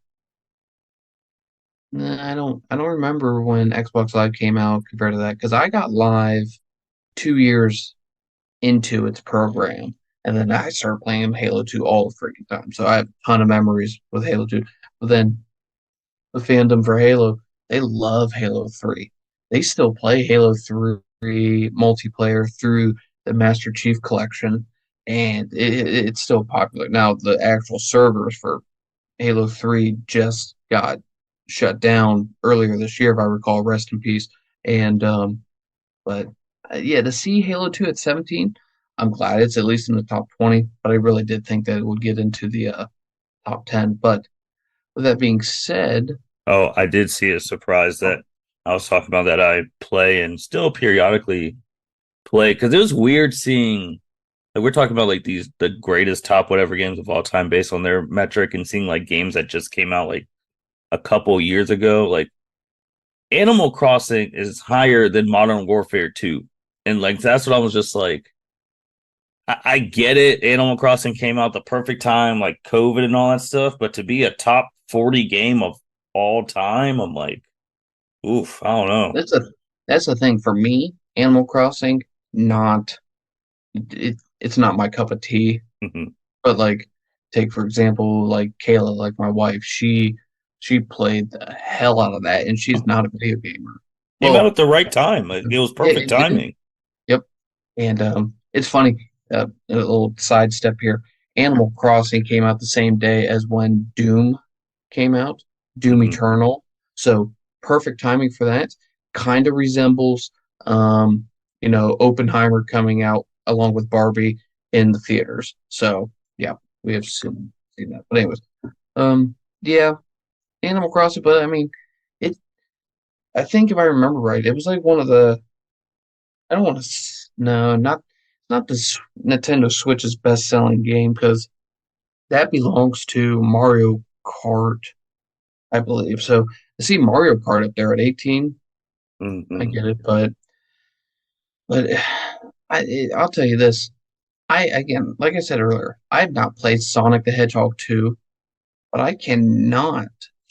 I don't remember when Xbox Live came out compared to that because I got Live 2 years into its program. And then I started playing Halo 2 all the freaking time. So I have a ton of memories with Halo 2. But then the fandom for Halo, they love Halo 3. They still play Halo 3 multiplayer through the Master Chief Collection, and it's still popular. Now, the actual servers for Halo 3 just got shut down earlier this year, if I recall. Rest in peace. And but yeah, to see Halo 2 at 17, I'm glad it's at least in the top 20, but I really did think that it would get into the top 10. But with that being said, Oh, I did see a surprise that I was talking about that I play and still periodically play because it was weird seeing like we're talking about like the greatest top whatever games of all time based on their metric and seeing like games that just came out like a couple years ago. Like Animal Crossing is higher than Modern Warfare 2. And like that's what I was just like I get it. Animal Crossing came out the perfect time, like COVID and all that stuff. But to be a top 40 game of all time, I'm like, oof, I don't know. that's a that's the thing for me. Animal Crossing, not it's not my cup of tea. But like, take for example, like Kayla, like my wife, she played the hell out of that, and she's not a video gamer. Came out Well, at the right time. Like, it was perfect it did. timing. Yep. And it's funny, a little sidestep here. Animal Crossing came out the same day as when Doom came out, Doom Mm-hmm. Eternal. So perfect timing for that. Kind of resembles, Oppenheimer coming out along with Barbie in the theaters. So yeah, we have seen that. But anyways, yeah, Animal Crossing. But I mean, it. I think if I remember right, it was like one of the I don't want to. No, not the Nintendo Switch's best-selling game because that belongs to Mario Kart, I believe. So to see Mario Kart up there at 18, I Mm-hmm. get it, but I'll tell you this. I again, like I said earlier, I have not played Sonic the Hedgehog 2, but I cannot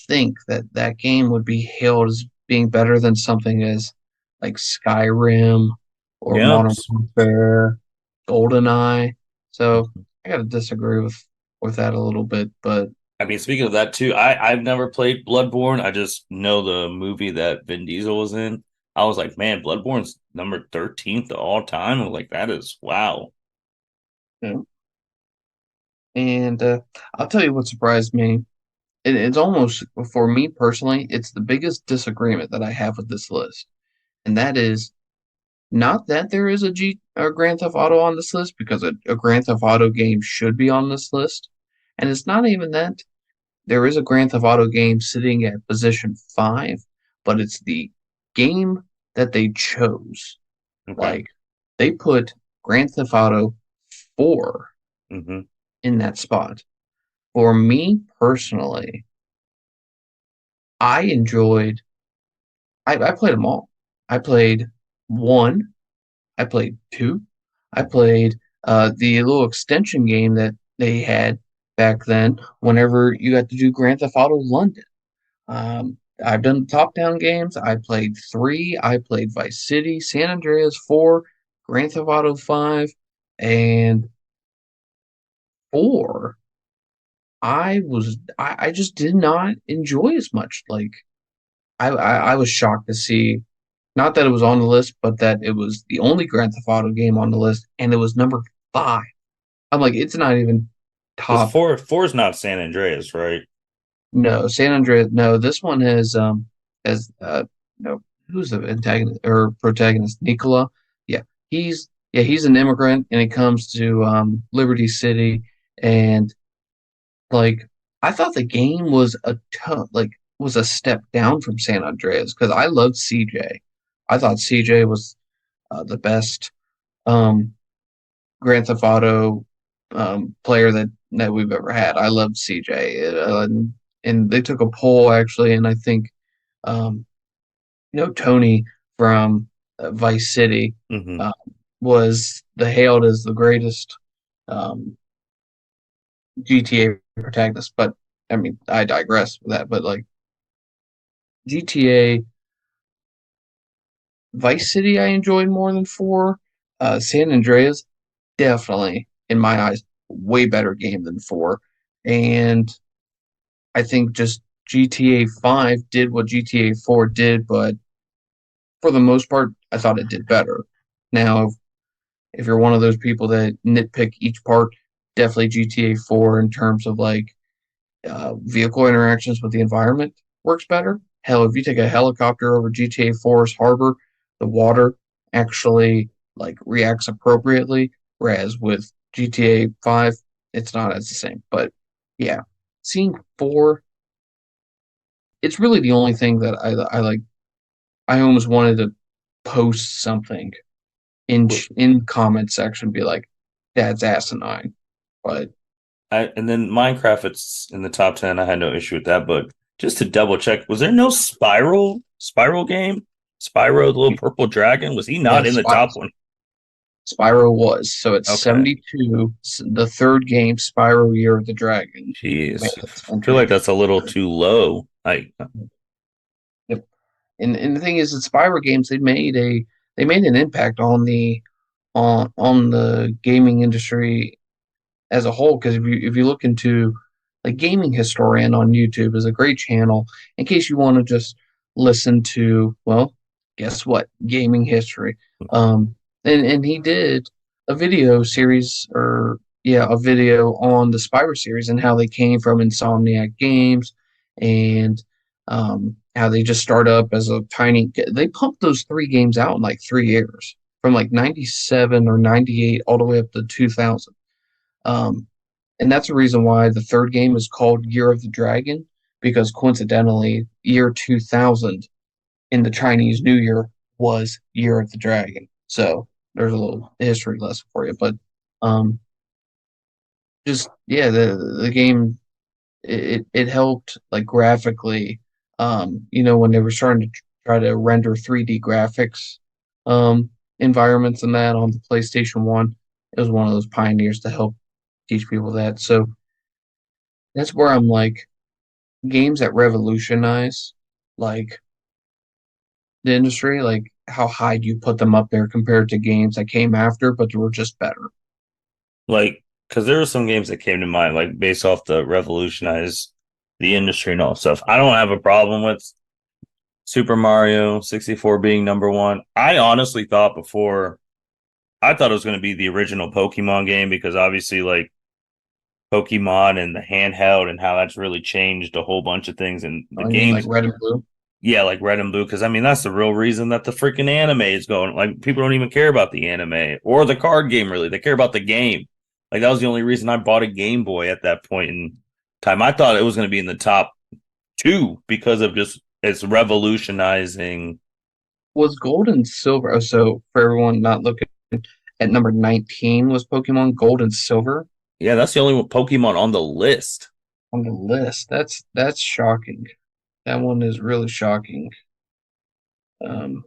think that that game would be hailed as being better than something as like Skyrim or Yep. Modern Warfare, GoldenEye. So I gotta disagree with that a little bit, but I mean, speaking of that too, I've never played Bloodborne. I just know the movie that Vin Diesel was in. I was like, man, Bloodborne's number 13th of all time. I was like, that is wow. you know. And I'll tell you what surprised me. it's almost, for me personally, it's the biggest disagreement that I have with this list, and that is not that there is a Grand Theft Auto on this list, because a Grand Theft Auto game should be on this list, and it's not even that there is a Grand Theft Auto game sitting at position 5, but it's the game that they chose. Okay. Like, they put Grand Theft Auto 4 Mm-hmm. in that spot. For me personally, I enjoyed. I played them all. I played one. I played two. I played the little extension game that they had back then. Whenever you got to do Grand Theft Auto London, I've done top-down games. I played three. I played Vice City, San Andreas 4, Grand Theft Auto 5, and 4. I just did not enjoy as much. Like I was shocked to see, not that it was on the list, but that it was the only Grand Theft Auto game on the list, and it was number 5. I'm like, it's not even Because top. four is not San Andreas, right? No, San Andreas. No, this one has no, who's the antagonist or protagonist? Nicola. Yeah, he's an immigrant, and he comes to Liberty City, and like, I thought the game was was a step down from San Andreas, because I loved CJ. I thought CJ was the best um, Grand Theft Auto player that we've ever had. I loved CJ, and they took a poll actually, and I think um, Tony from Vice City Mm-hmm. uh, was the hailed as the greatest um, GTA protagonist. But I mean, I digress with that. But like, GTA Vice City, I enjoyed more than 4. San Andreas, definitely in my eyes, way better game than 4. And I think just GTA 5 did what GTA 4 did, but for the most part, I thought it did better. Now, if you're one of those people that nitpick each part, definitely GTA 4 in terms of like vehicle interactions with the environment works better. Hell, if you take a helicopter over GTA 4's harbor, the water actually like reacts appropriately, whereas with GTA 5, it's not as the same. But yeah, seeing 4, it's really the only thing that I like. I almost wanted to post something in comment section, be like, "That's asinine," but And then Minecraft, it's in the top 10. I had no issue with that, but just to double check, was there no Spiral game? Spyro, the little purple dragon, was he not in yes, the top one? Spyro was. So it's Okay. 72, the third game, Spyro Year of the Dragon, made Jeez. its I feel like entry. that's a little too low. Like, Yep. And the thing is, that Spyro games, they made an impact on the gaming industry as a whole. Because if you look into, like, Gaming Historian on YouTube is a great channel in case you want to just listen to, well, guess what, gaming history. Um, and he did a video series, or yeah, a video on the Spyro series and how they came from Insomniac Games, and how they just start up as a tiny. They pumped those 3 games out in like 3 years, from like 97 or 98 all the way up to 2000. Um, and that's the reason why the third game is called Year of the Dragon, because coincidentally, year 2000 in the Chinese New Year was Year of the Dragon. So there's a little history lesson for you. But um, just yeah, the game, it helped, like, graphically. When they were starting to try to render 3D graphics environments and that on the PlayStation 1, it was one of those pioneers to help teach people that. So that's where I'm like, games that revolutionize like the industry, like, how high do you put them up there compared to games that came after but were just better? because there were some games that came to mind, like based off the revolutionize the industry and all stuff. I don't have a problem with Super Mario 64 being number one. I honestly thought before, I thought it was going to be the original Pokemon game because obviously, like, Pokemon and the handheld and how that's really changed a whole bunch of things and the I mean, like games. red and blue. Yeah, like red and blue, because I mean that's the real reason that the freaking anime is going. Like people don't even care about the anime or the card game really. They care about the game. Like that was the only reason I bought a Game Boy at that point in time. I thought it was going to be in the top two because of just it's revolutionizing. Was gold and silver. Oh, so for everyone not looking at number 19 was Pokemon Gold and Silver Yeah, that's the only Pokemon on the list. on the list. That's shocking. That one is really shocking.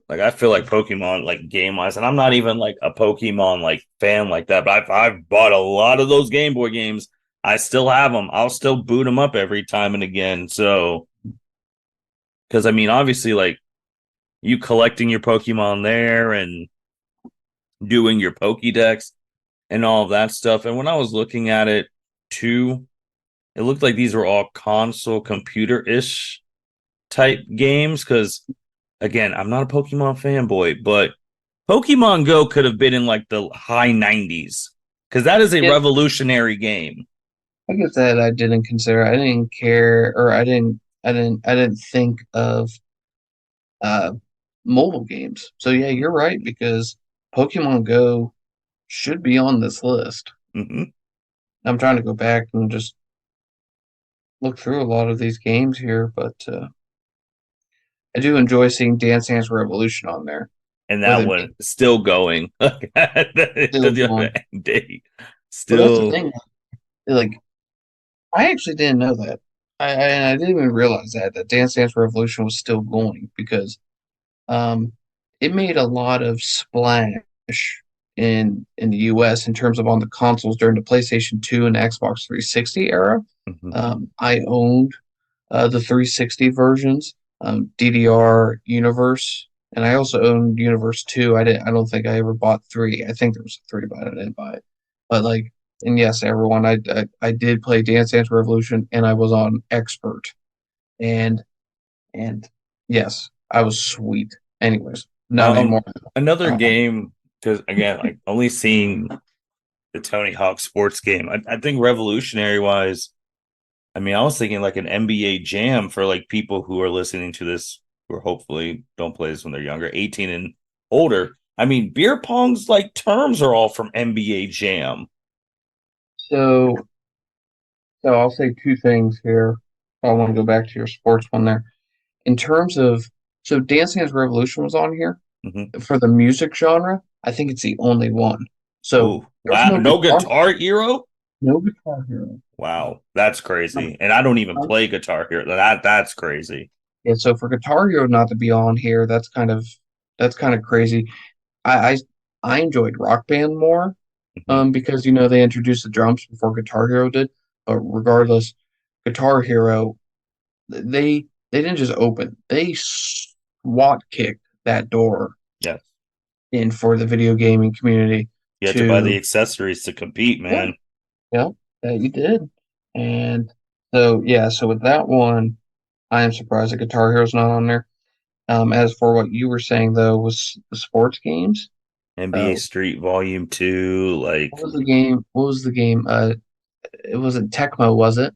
Like I feel like Pokemon, like game wise, and I'm not even like a Pokemon like fan like that, but I've bought a lot of those Game Boy games. I still have them. I'll still boot them up every time and again. So, because I mean, obviously, like you collecting your Pokemon there and doing your Pokédex and all of that stuff. And when I was looking at it too, it looked like these were all console computer ish type games. Because again, I'm not a Pokemon fanboy, but Pokemon Go could have been in like the high 90s because that is a yeah, revolutionary game. I guess that I didn't consider. I didn't care, or I didn't think of uh mobile games. So yeah, you're right because Pokemon Go should be on this list. Mm-hmm. I'm trying to go back and just look through a lot of these games here, but I do enjoy seeing Dance Dance Revolution on there And with that it being one is still going. It still doesn't have going. an end date. But that's the Still, thing, like I actually didn't know that. I didn't even realize that Dance Dance Revolution was still going because um it made a lot of splash in the US in terms of on the consoles during the PlayStation 2 and Xbox 360 era. mhm. I owned the 360 versions, DDR Universe, and I also owned Universe 2. I don't think I ever bought 3. I think there was a 3, but I didn't buy it. But like, and yes, everyone, I did play Dance Dance Revolution, and I was on expert, and and yes, I was sweet. Anyways, not Um, anymore. Another Uh, game because again, like only seeing the Tony Hawk sports game. I think revolutionary wise. I mean, I was thinking like an NBA Jam for like people who are listening to this who hopefully don't play this when they're younger, 18 and older. I mean, beer pong's like terms are all from NBA Jam. so so I'll say two things here. I want to go back to your sports one there. In terms of so Dance Dance Revolution was on here Mm-hmm. for the music genre. I think it's the only one. So Oh, there's wow. No Guitar Hero? No Guitar Hero. Wow, that's Um, crazy. And I don't even um, play Guitar Hero. That's crazy. yeah, so for Guitar Hero not to be on here, that's kind of crazy. I, I I enjoyed Rock Band more, Mm-hmm. because they introduced the drums before Guitar Hero did. But regardless, Guitar Hero they didn't just open, they SWAT kicked that door Yes. in for the video gaming community You had to buy the to accessories to compete, yeah, man. yeah, that you did. And so yeah, so with that one, I am surprised that Guitar Hero's not on there. As for what you were saying though, was the sports games. NBA Uh, Street Volume 2, what like was the game? What was the game? It wasn't Tecmo, was it?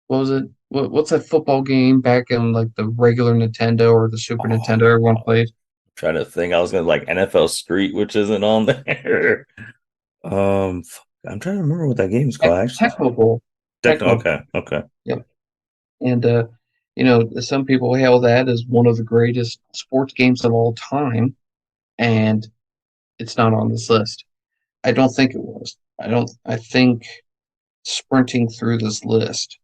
What was it? What's that football game back in like the regular Nintendo or the Super Nintendo oh, everyone played? trying to think. I was gonna like NFL Street, which isn't on there. I'm trying to remember what that game's called. Actually, Tecmo Bowl. Techno. Tecmo. Okay, okay. Yep. And some people hail that as one of the greatest sports games of all time, and it's not on this list. I don't think it was. I think sprinting through this list,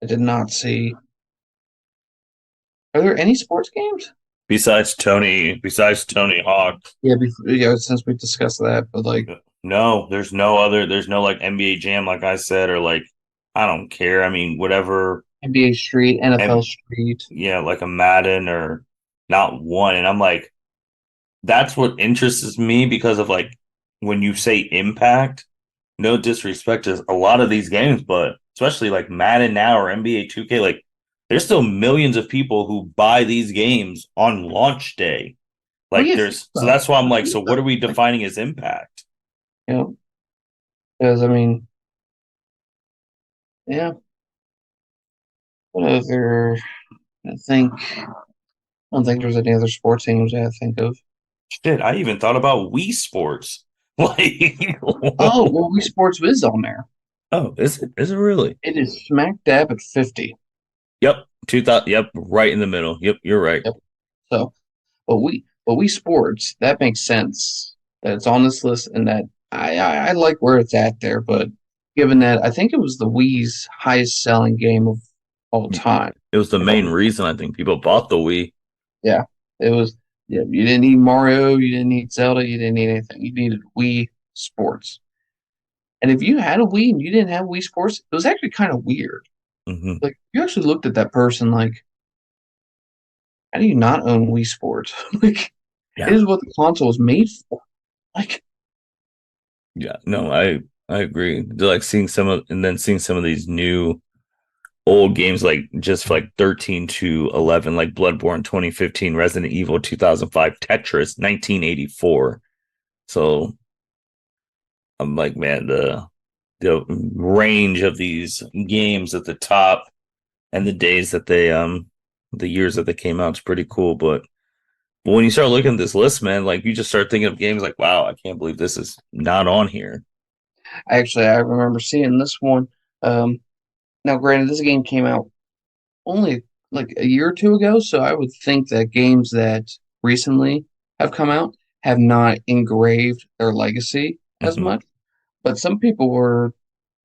I did not see. Are there any sports games? Besides Tony Hawk, Yeah, yeah, since we discussed that, but like no, there's no other. There's no like NBA Jam, like I said, or like I don't care. I mean, whatever. NBA Street, NFL And Street. yeah, like a Madden or not one. And I'm like, that's what interests me because of like when you say impact, no disrespect to a lot of these games, but especially like Madden now or NBA 2K, like there's still millions of people who buy these games on launch day. What do Like you think so about that's why I'm what like, do you so think what are we like, defining as impact? you know, because I mean, Yeah. What other? I think I don't think there's any other sports games I think of. Shit, I even thought about Wii Sports. Like, Oh, well, Wii Sports is on there. oh, is it? Is it really? It is smack dab at 50. Yep, 2000. Yep, right in the middle. Yep, you're right. Yep. So, but Wii Sports, that makes sense that it's on this list and that I like where it's at there. But given that, I think it was the Wii's highest selling game of all time. It was the If I'm main reason I think people bought the Wii. Yeah, it was. Yeah, you didn't need Mario, you didn't need Zelda, you didn't need anything. You needed Wii Sports. And if you had a Wii and you didn't have Wii Sports, it was actually kind of weird. Hmm. Like you actually looked at that person like, how do you not own Wii Sports? Like it Yeah, is what the console was made for. Like yeah. No, I agree. Like seeing some of and then seeing some of these new old games like just like 13 to 11, like Bloodborne 2015, Resident Evil 2005, Tetris 1984. So I'm like, man, the range of these games at the top and the days that they the years that they came out is pretty cool. But when you start looking at this list, man, like you just start thinking of games like, wow, I can't believe this is not on here. actually, I remember seeing this one. Um, Now, granted, this game came out only like a year or two ago, so I would think that games that recently have come out have not engraved their legacy as Hmm. much. But some people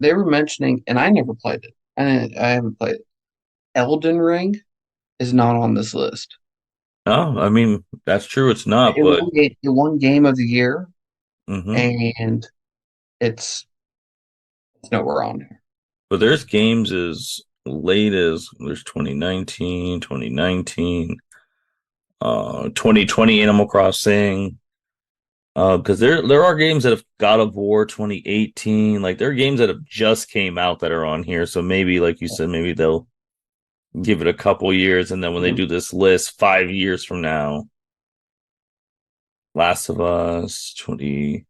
they were mentioning, and I never played it. I haven't played it. Elden Ring is not on this list. Oh, I mean, that's true. It's not, but It won Game of the Year, hmm. and it's nowhere on here. But there's games as late as there's 2019, 2019, 2020 Animal Crossing. Because there are games that have God of War 2018. Like there are games that have just came out that are on here. So maybe, like you said, maybe they'll give it a couple years, and then when they Yeah. do this list 5 years from now, Last of Us 20,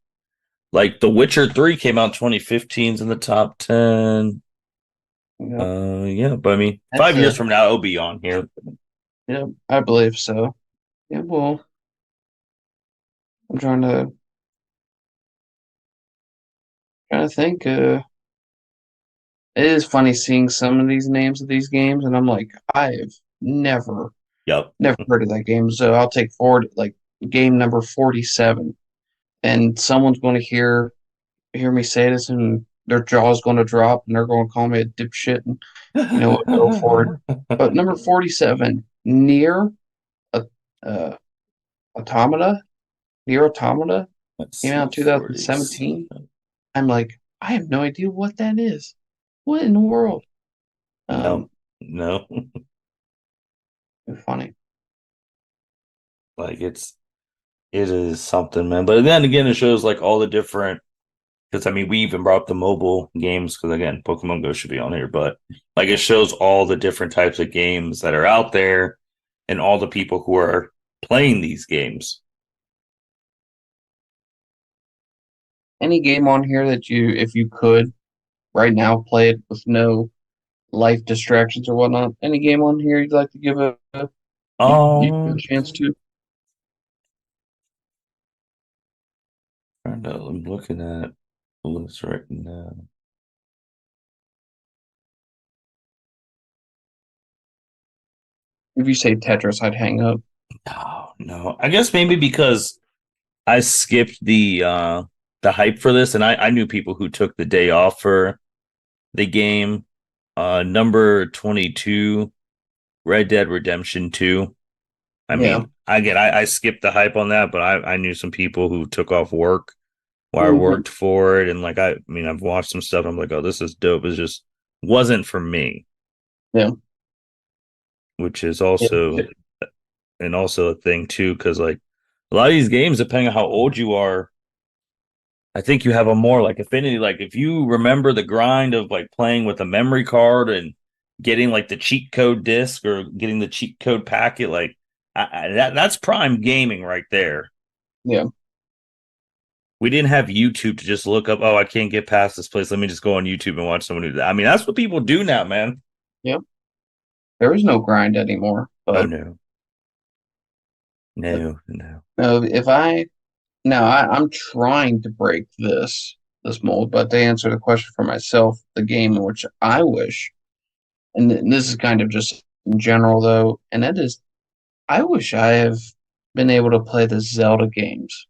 like The Witcher 3 came out 2015's in the top 10. Yeah. Yeah, but I mean, That's 5 years from now it'll be on here. yeah, I believe so. Yeah, well, I'm trying to think. It is funny seeing some of these names of these games, and I'm like, I've never, Yep. never heard of that game. So I'll take forward like game number 47, and someone's going to hear me say this, and their jaw's going to drop, and they're going to call me a dipshit, and what, go for it. But number 47, near a uh, automata, near automata Let's came see, out in 2017. 47. I'm like, I have no idea what that is. What in the world? No, Um, no. Funny. Like it is something, man. But then again, it shows like all the different because I mean we even brought up the mobile games because again, Pokemon Go should be on here, but like it shows all the different types of games that are out there and all the people who are playing these games. Any game on here that if you could right now play it with no life distractions or whatnot? Any game on here you'd like to give you a Um, chance to? I'm looking at the list right now. If you say Tetris, I'd hang up. No, no. I guess maybe because I skipped the hype for this, and I knew people who took the day off for the game. Number 22, Red Dead Redemption 2. I Yeah. mean, I skipped the hype on that, but I knew some people who took off work where I Hmm. worked for it, and like I mean, I've watched some stuff. I'm like, oh, this is dope. It just wasn't for me, Yeah. which is Yeah. also and also a thing too, because like a lot of these games, depending on how old you are, I think you have a more like affinity. Like if you remember the grind of like playing with a memory card and getting like the cheat code disc or getting the cheat code packet, like that's prime gaming right there. Yeah. we didn't have YouTube to just look up, oh, I can't get past this place. Let me just go on YouTube and watch someone do that. I mean, that's what people do now, man. Yep. There is no grind anymore. Oh But no. uh, No, no. no, if I now I'm trying to break this mold, but to answer the question for myself, the game in which I wish, and this is kind of just in general though, and that is I wish I have been able to play the Zelda games.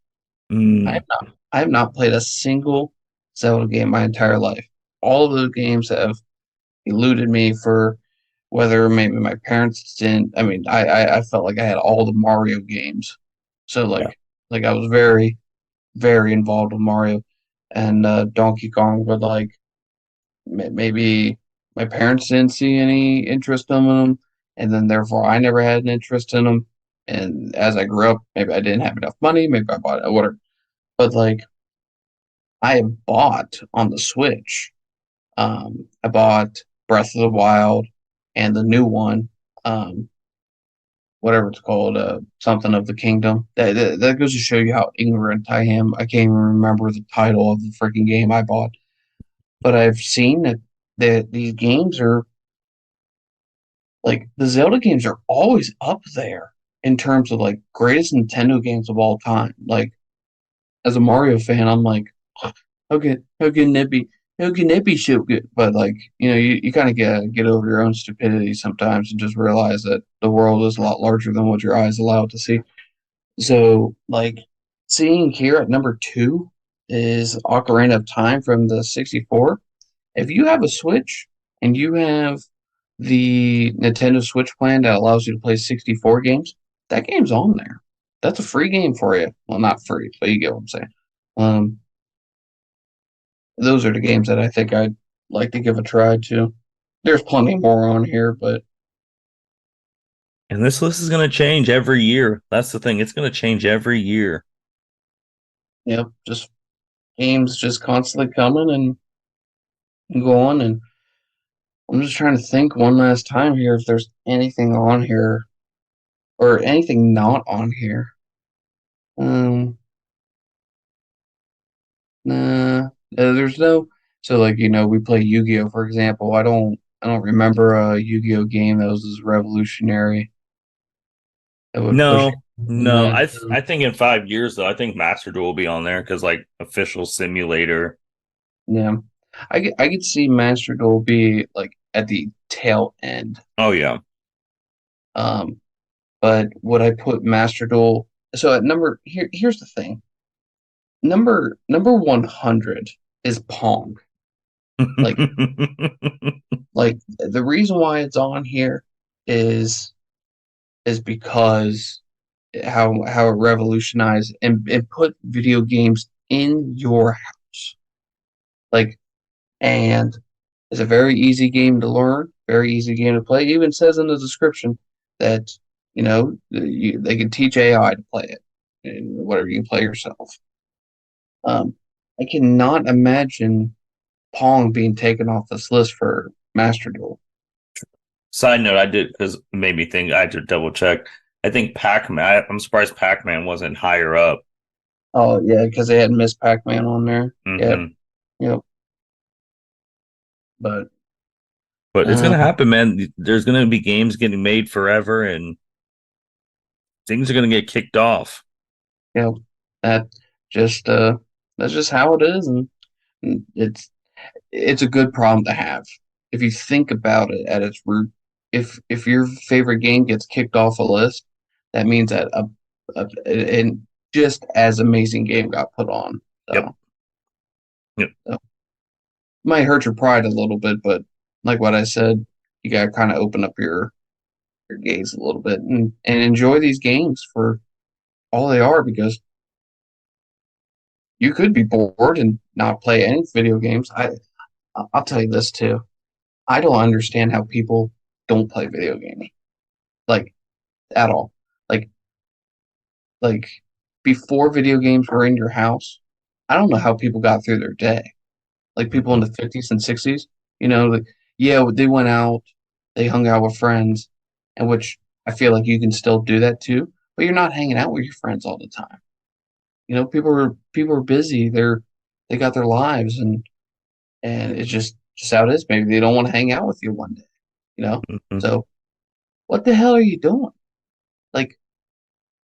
I have Mm, not I have not played a single Zelda game my entire life. All of those games have eluded me for whether maybe my parents didn't. I mean, I felt like I had all the Mario games, so yeah. like I was very involved with Mario and Donkey Kong, but like maybe my parents didn't see any interest in them, and then therefore I never had an interest in them. And as I grew up, maybe I didn't have enough money, maybe I bought it, whatever. But like I have bought on the Switch. I bought Breath of the Wild and the new one, um, whatever it's called, something of the Kingdom. That goes to show you how ignorant I am. I can't even remember the title of the freaking game I bought. But I've seen that these games are like the Zelda games are always up there in terms of like greatest Nintendo games of all time. Like as a Mario fan, I'm like, how can that be? How can that be so good? But like, you kind of get over your own stupidity sometimes and just realize that the world is a lot larger than what your eyes allow it to see. So like, seeing here at number two is Ocarina of Time from the 64. If you have a Switch and you have the Nintendo Switch plan that allows you to play 64 games, that game's on there. That's a free game for you. Well, not free, but you get what I'm saying. Um, those are the games that I think I'd like to give a try to. There's plenty more on here, but And this list is going to change every year. That's the thing. It's going to change every year. yep, just games just constantly coming and going. And I'm just trying to think one last time here if there's anything on here or anything not on here. Um, nah, there's no. So like we play Yu-Gi-Oh for example. I don't remember a Yu-Gi-Oh game that was as revolutionary that would push No, in no. that. I think in 5 years though, I think Master Duel will be on there because like official simulator. Yeah, I could see Master Duel be like at the tail end. Oh yeah. Um, but would I put Master Duel? So at here's the thing. Number 100 is Pong. Like like the reason why it's on here is is because how it revolutionized and put video games in your house. Like and it's a very easy game to learn, very easy game to play. It even says in the description that they can teach AI to play it, and whatever you can play yourself. I cannot imagine Pong being taken off this list for Master Duel. Side note, I did because it made me think I had to double check. I think Pac-Man. I'm surprised Pac-Man wasn't higher up. Oh yeah, because they had Miss Pac-Man on there. Yeah, Hmm. yep. But But it's uh, gonna happen, man. There's gonna be games getting made forever, and things are gonna get kicked off. yeah, that just that's just how it is, and it's a good problem to have. If you think about it at its root, if your favorite game gets kicked off a list, that means that an just as amazing game got put on. Yep. Yep. So might hurt your pride a little bit, but like what I said, you gotta kind of open up your gaze a little bit and enjoy these games for all they are because you could be bored and not play any video games. I'll tell you this too. I don't understand how people don't play video games like at all. Like like before video games were in your house, I don't know how people got through their day. Like people in Hmm. the 50s and 60s, like yeah, they went out, they hung out with friends, and which I feel like you can still do that too, but you're not hanging out with your friends all the time. People are busy. They got their lives, and it's just how it is. Maybe they don't want to hang out with you one day, you know. Mhm. So what the hell are you doing? Like,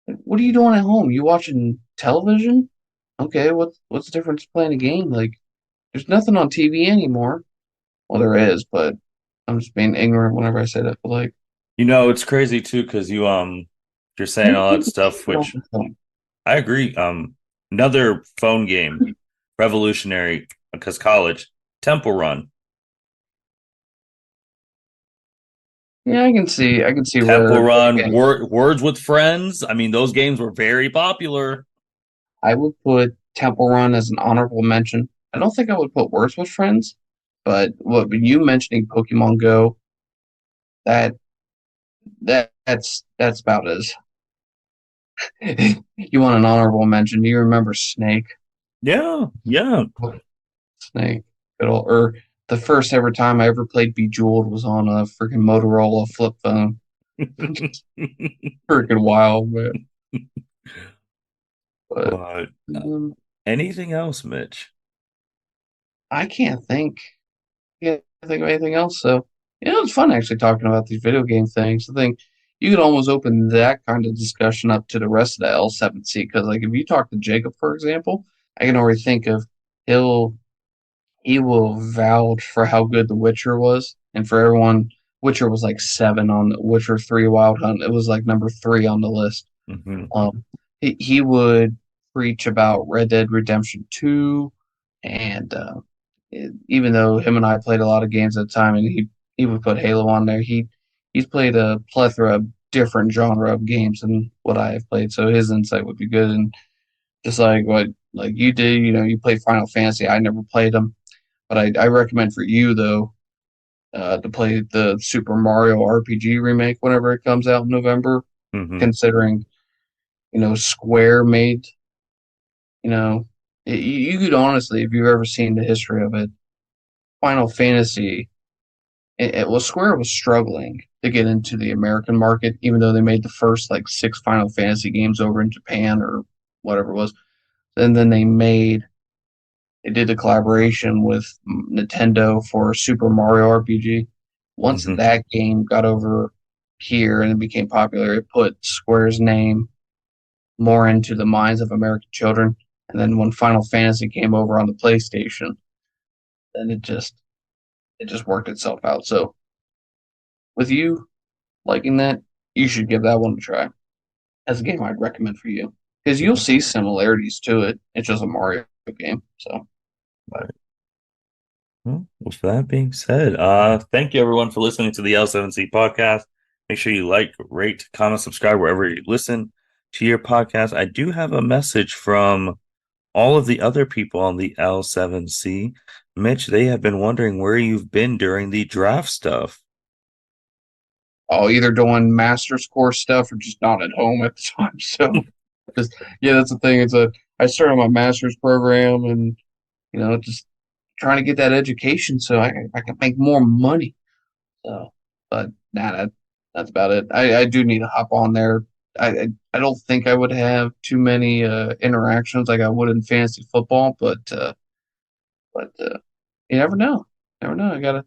what are you doing at home? You watching television? Okay, what's the difference playing a game? Like, there's nothing on TV anymore. Well, there is, but I'm just being ignorant whenever I say that. But like, It's crazy too because you're saying maybe all that people stuff, should which own phone. I agree. Another phone game, revolutionary because college, Temple Run. Yeah, I can see Temple where Run, okay, Words with Friends. I mean, those games were very popular. I would put Temple Run as an honorable mention. I don't think I would put Words with Friends, but what you mentioning Pokemon Go, that that's about as you want an honorable mention. Do you remember Snake? Yeah, yeah. Snake. Good old, or the first ever time I ever played Bejeweled was on a freaking Motorola flip phone. Freaking wild, man. But But um, anything else, Mitch? I can't think of anything else. So it's fun actually talking about these video game things. I think you could almost open that kind of discussion up to the rest of the L7C because, like, if you talk to Jacob, for example, I can already think of he'll he will vouch for how good The Witcher was, and for everyone, Witcher was like seven on Witcher 3 Wild Hunt. It was like number three on the list. Hmm. He would preach about Red Dead Redemption 2, and even though him and I played a lot of games at the time, and he would put Halo on there, he's played a plethora of different genre of games than what I have played, so his insight would be good. And just like what like you did, you played Final Fantasy. I never played them, but I recommend for you though to play the Super Mario RPG remake whenever it comes out in November, Hmm. considering Square made you could honestly, if you've ever seen the history of it, Final Fantasy, Square was struggling to get into the American market, even though they made the first like six Final Fantasy games over in Japan or whatever it was. And then they did a collaboration with Nintendo for Super Mario RPG. Once Hmm. that game got over here and it became popular, it put Square's name more into the minds of American children. And then when Final Fantasy came over on the PlayStation, then it just worked itself out. So with you liking that, you should give that one a try. That's a game I'd recommend for you because you'll see similarities to it. It's just a Mario game. So Well, with that being said, thank you everyone for listening to the L7C podcast. Make sure you like, rate, comment, subscribe wherever you listen to your podcast. I do have a message from all of the other people on the L7C. Mitch, they have been wondering where you've been during the draft stuff. I'll either doing master's course stuff or just not at home at the time. So just yeah, that's the thing. I started my master's program and just trying to get that education so I can make more money. So, but nah, that's about it. I do need to hop on there. I don't think I would have too many interactions like I would in fantasy football, but you never know. Never know.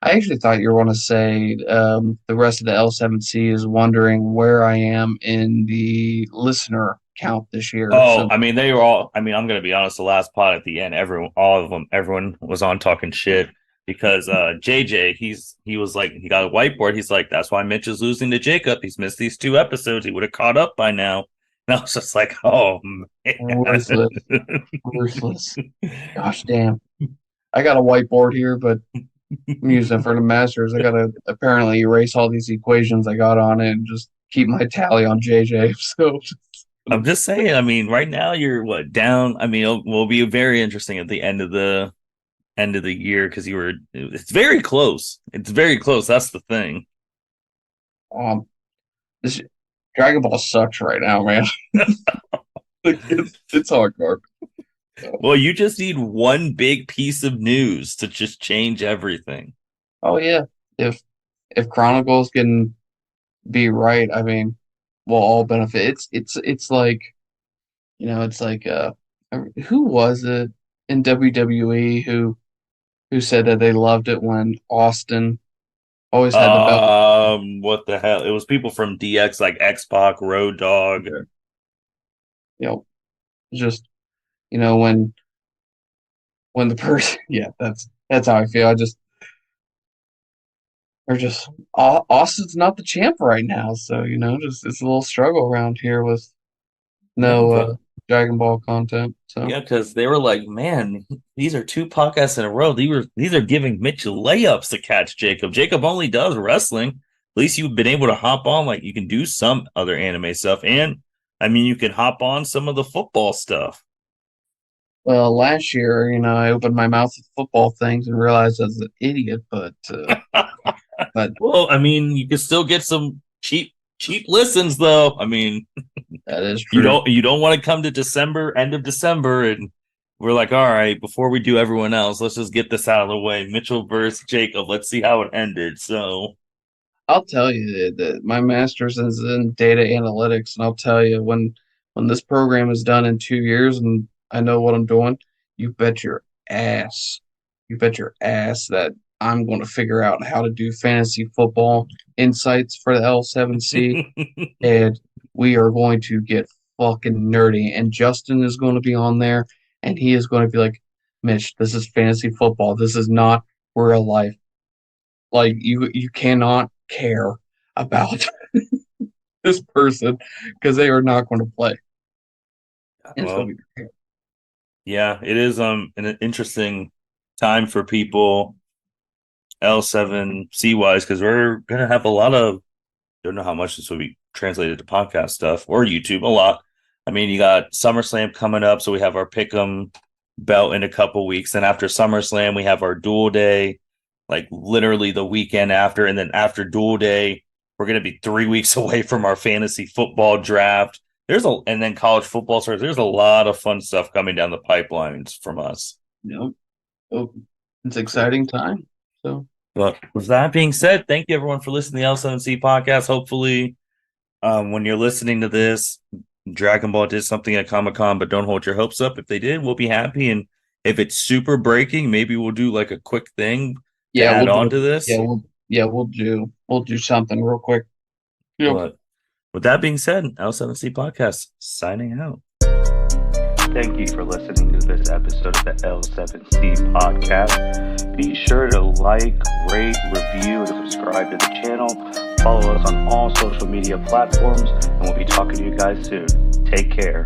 I actually thought you were going to say the rest of the L7C is wondering where I am in the listener count this year. Oh, So, I mean, they were all. I mean, I'm gonna be honest. The last pod at the end, all of them, everyone was on talking shit because JJ, he was like, he got a whiteboard. He's like, that's why Mitch is losing to Jacob. He's missed these two episodes. He would have caught up by now. And I was just like, oh man. worthless, worthless. Gosh damn. I got a whiteboard here, but I'm using it for the masters. I gotta apparently erase all these equations I got on it and just keep my tally on JJ. So, I'm just saying. I mean, right now you're what down. I mean, will be very interesting at the end of the year because you were. It's very close. It's very close. That's the thing. um, this Dragon Ball sucks right now, man. Like, it's hardcore. So, Well, you just need one big piece of news to just change everything. oh yeah, if Chronicles can be right, I mean, we'll all benefit. It's like It's like who was it in WWE who said that they loved it when Austin always had the belt? What the hell? It was people from DX like X-Pac, Road Dogg. You know, just when the person, yeah, that's how I feel. They're just Austin's not the champ right now, so just it's a little struggle around here with Yeah, no Dragon Ball content. So yeah, because they were like, man, these are two podcasts in a row. These are giving Mitch layups to catch Jacob. Jacob only does wrestling. At least you've been able to hop on, like you can do some other anime stuff, and I mean, you can hop on some of the football stuff. well, last year, I opened my mouth with football things and realized I was an idiot, but Well, I mean, you can still get some cheap listens, though. I mean, that is you true. don't want to come to December, end of December, and we're like, all right, before we do everyone else, let's just get this out of the way. Mitchell versus Jacob. Let's see how it ended. So, I'll tell you that my master's is in data analytics, and I'll tell you when this program is done in 2 years and I know what I'm doing, you bet your ass, you bet your ass that I'm going to figure out how to do fantasy football insights for the L7C, and we are going to get fucking nerdy. And Justin is going to be on there, and he is going to be like, Mitch, this is fantasy football. This is not real life. Like you cannot care about this person because they are not going to play. And it's going well, to be great. yeah, it is an interesting time for people L7C wise because we're gonna have a lot of don't know how much this will be translated to podcast stuff or YouTube. A lot. I mean, you got SummerSlam coming up, so we have our Pick'em belt in a couple weeks. And after SummerSlam, we have our Duel Day, like literally the weekend after. And then after Duel Day, we're going to be 3 weeks away from our fantasy football draft. And then college football starts. There's a lot of fun stuff coming down the pipelines from us. Nope. Oh, it's exciting time. So But with that being said, thank you everyone for listening to the L7C podcast. Hopefully, when you're listening to this, Dragon Ball did something at Comic Con, but don't hold your hopes up. If they did, we'll be happy. And if it's super breaking, maybe we'll do like a quick thing to yeah, add we'll on do. to this. We'll do something real quick. Yep. But with that being said, L7C podcast signing out. Thank you for listening to this episode of the L7C podcast. Be sure to like, rate, review, and subscribe to the channel. Follow us on all social media platforms, and we'll be talking to you guys soon. Take care.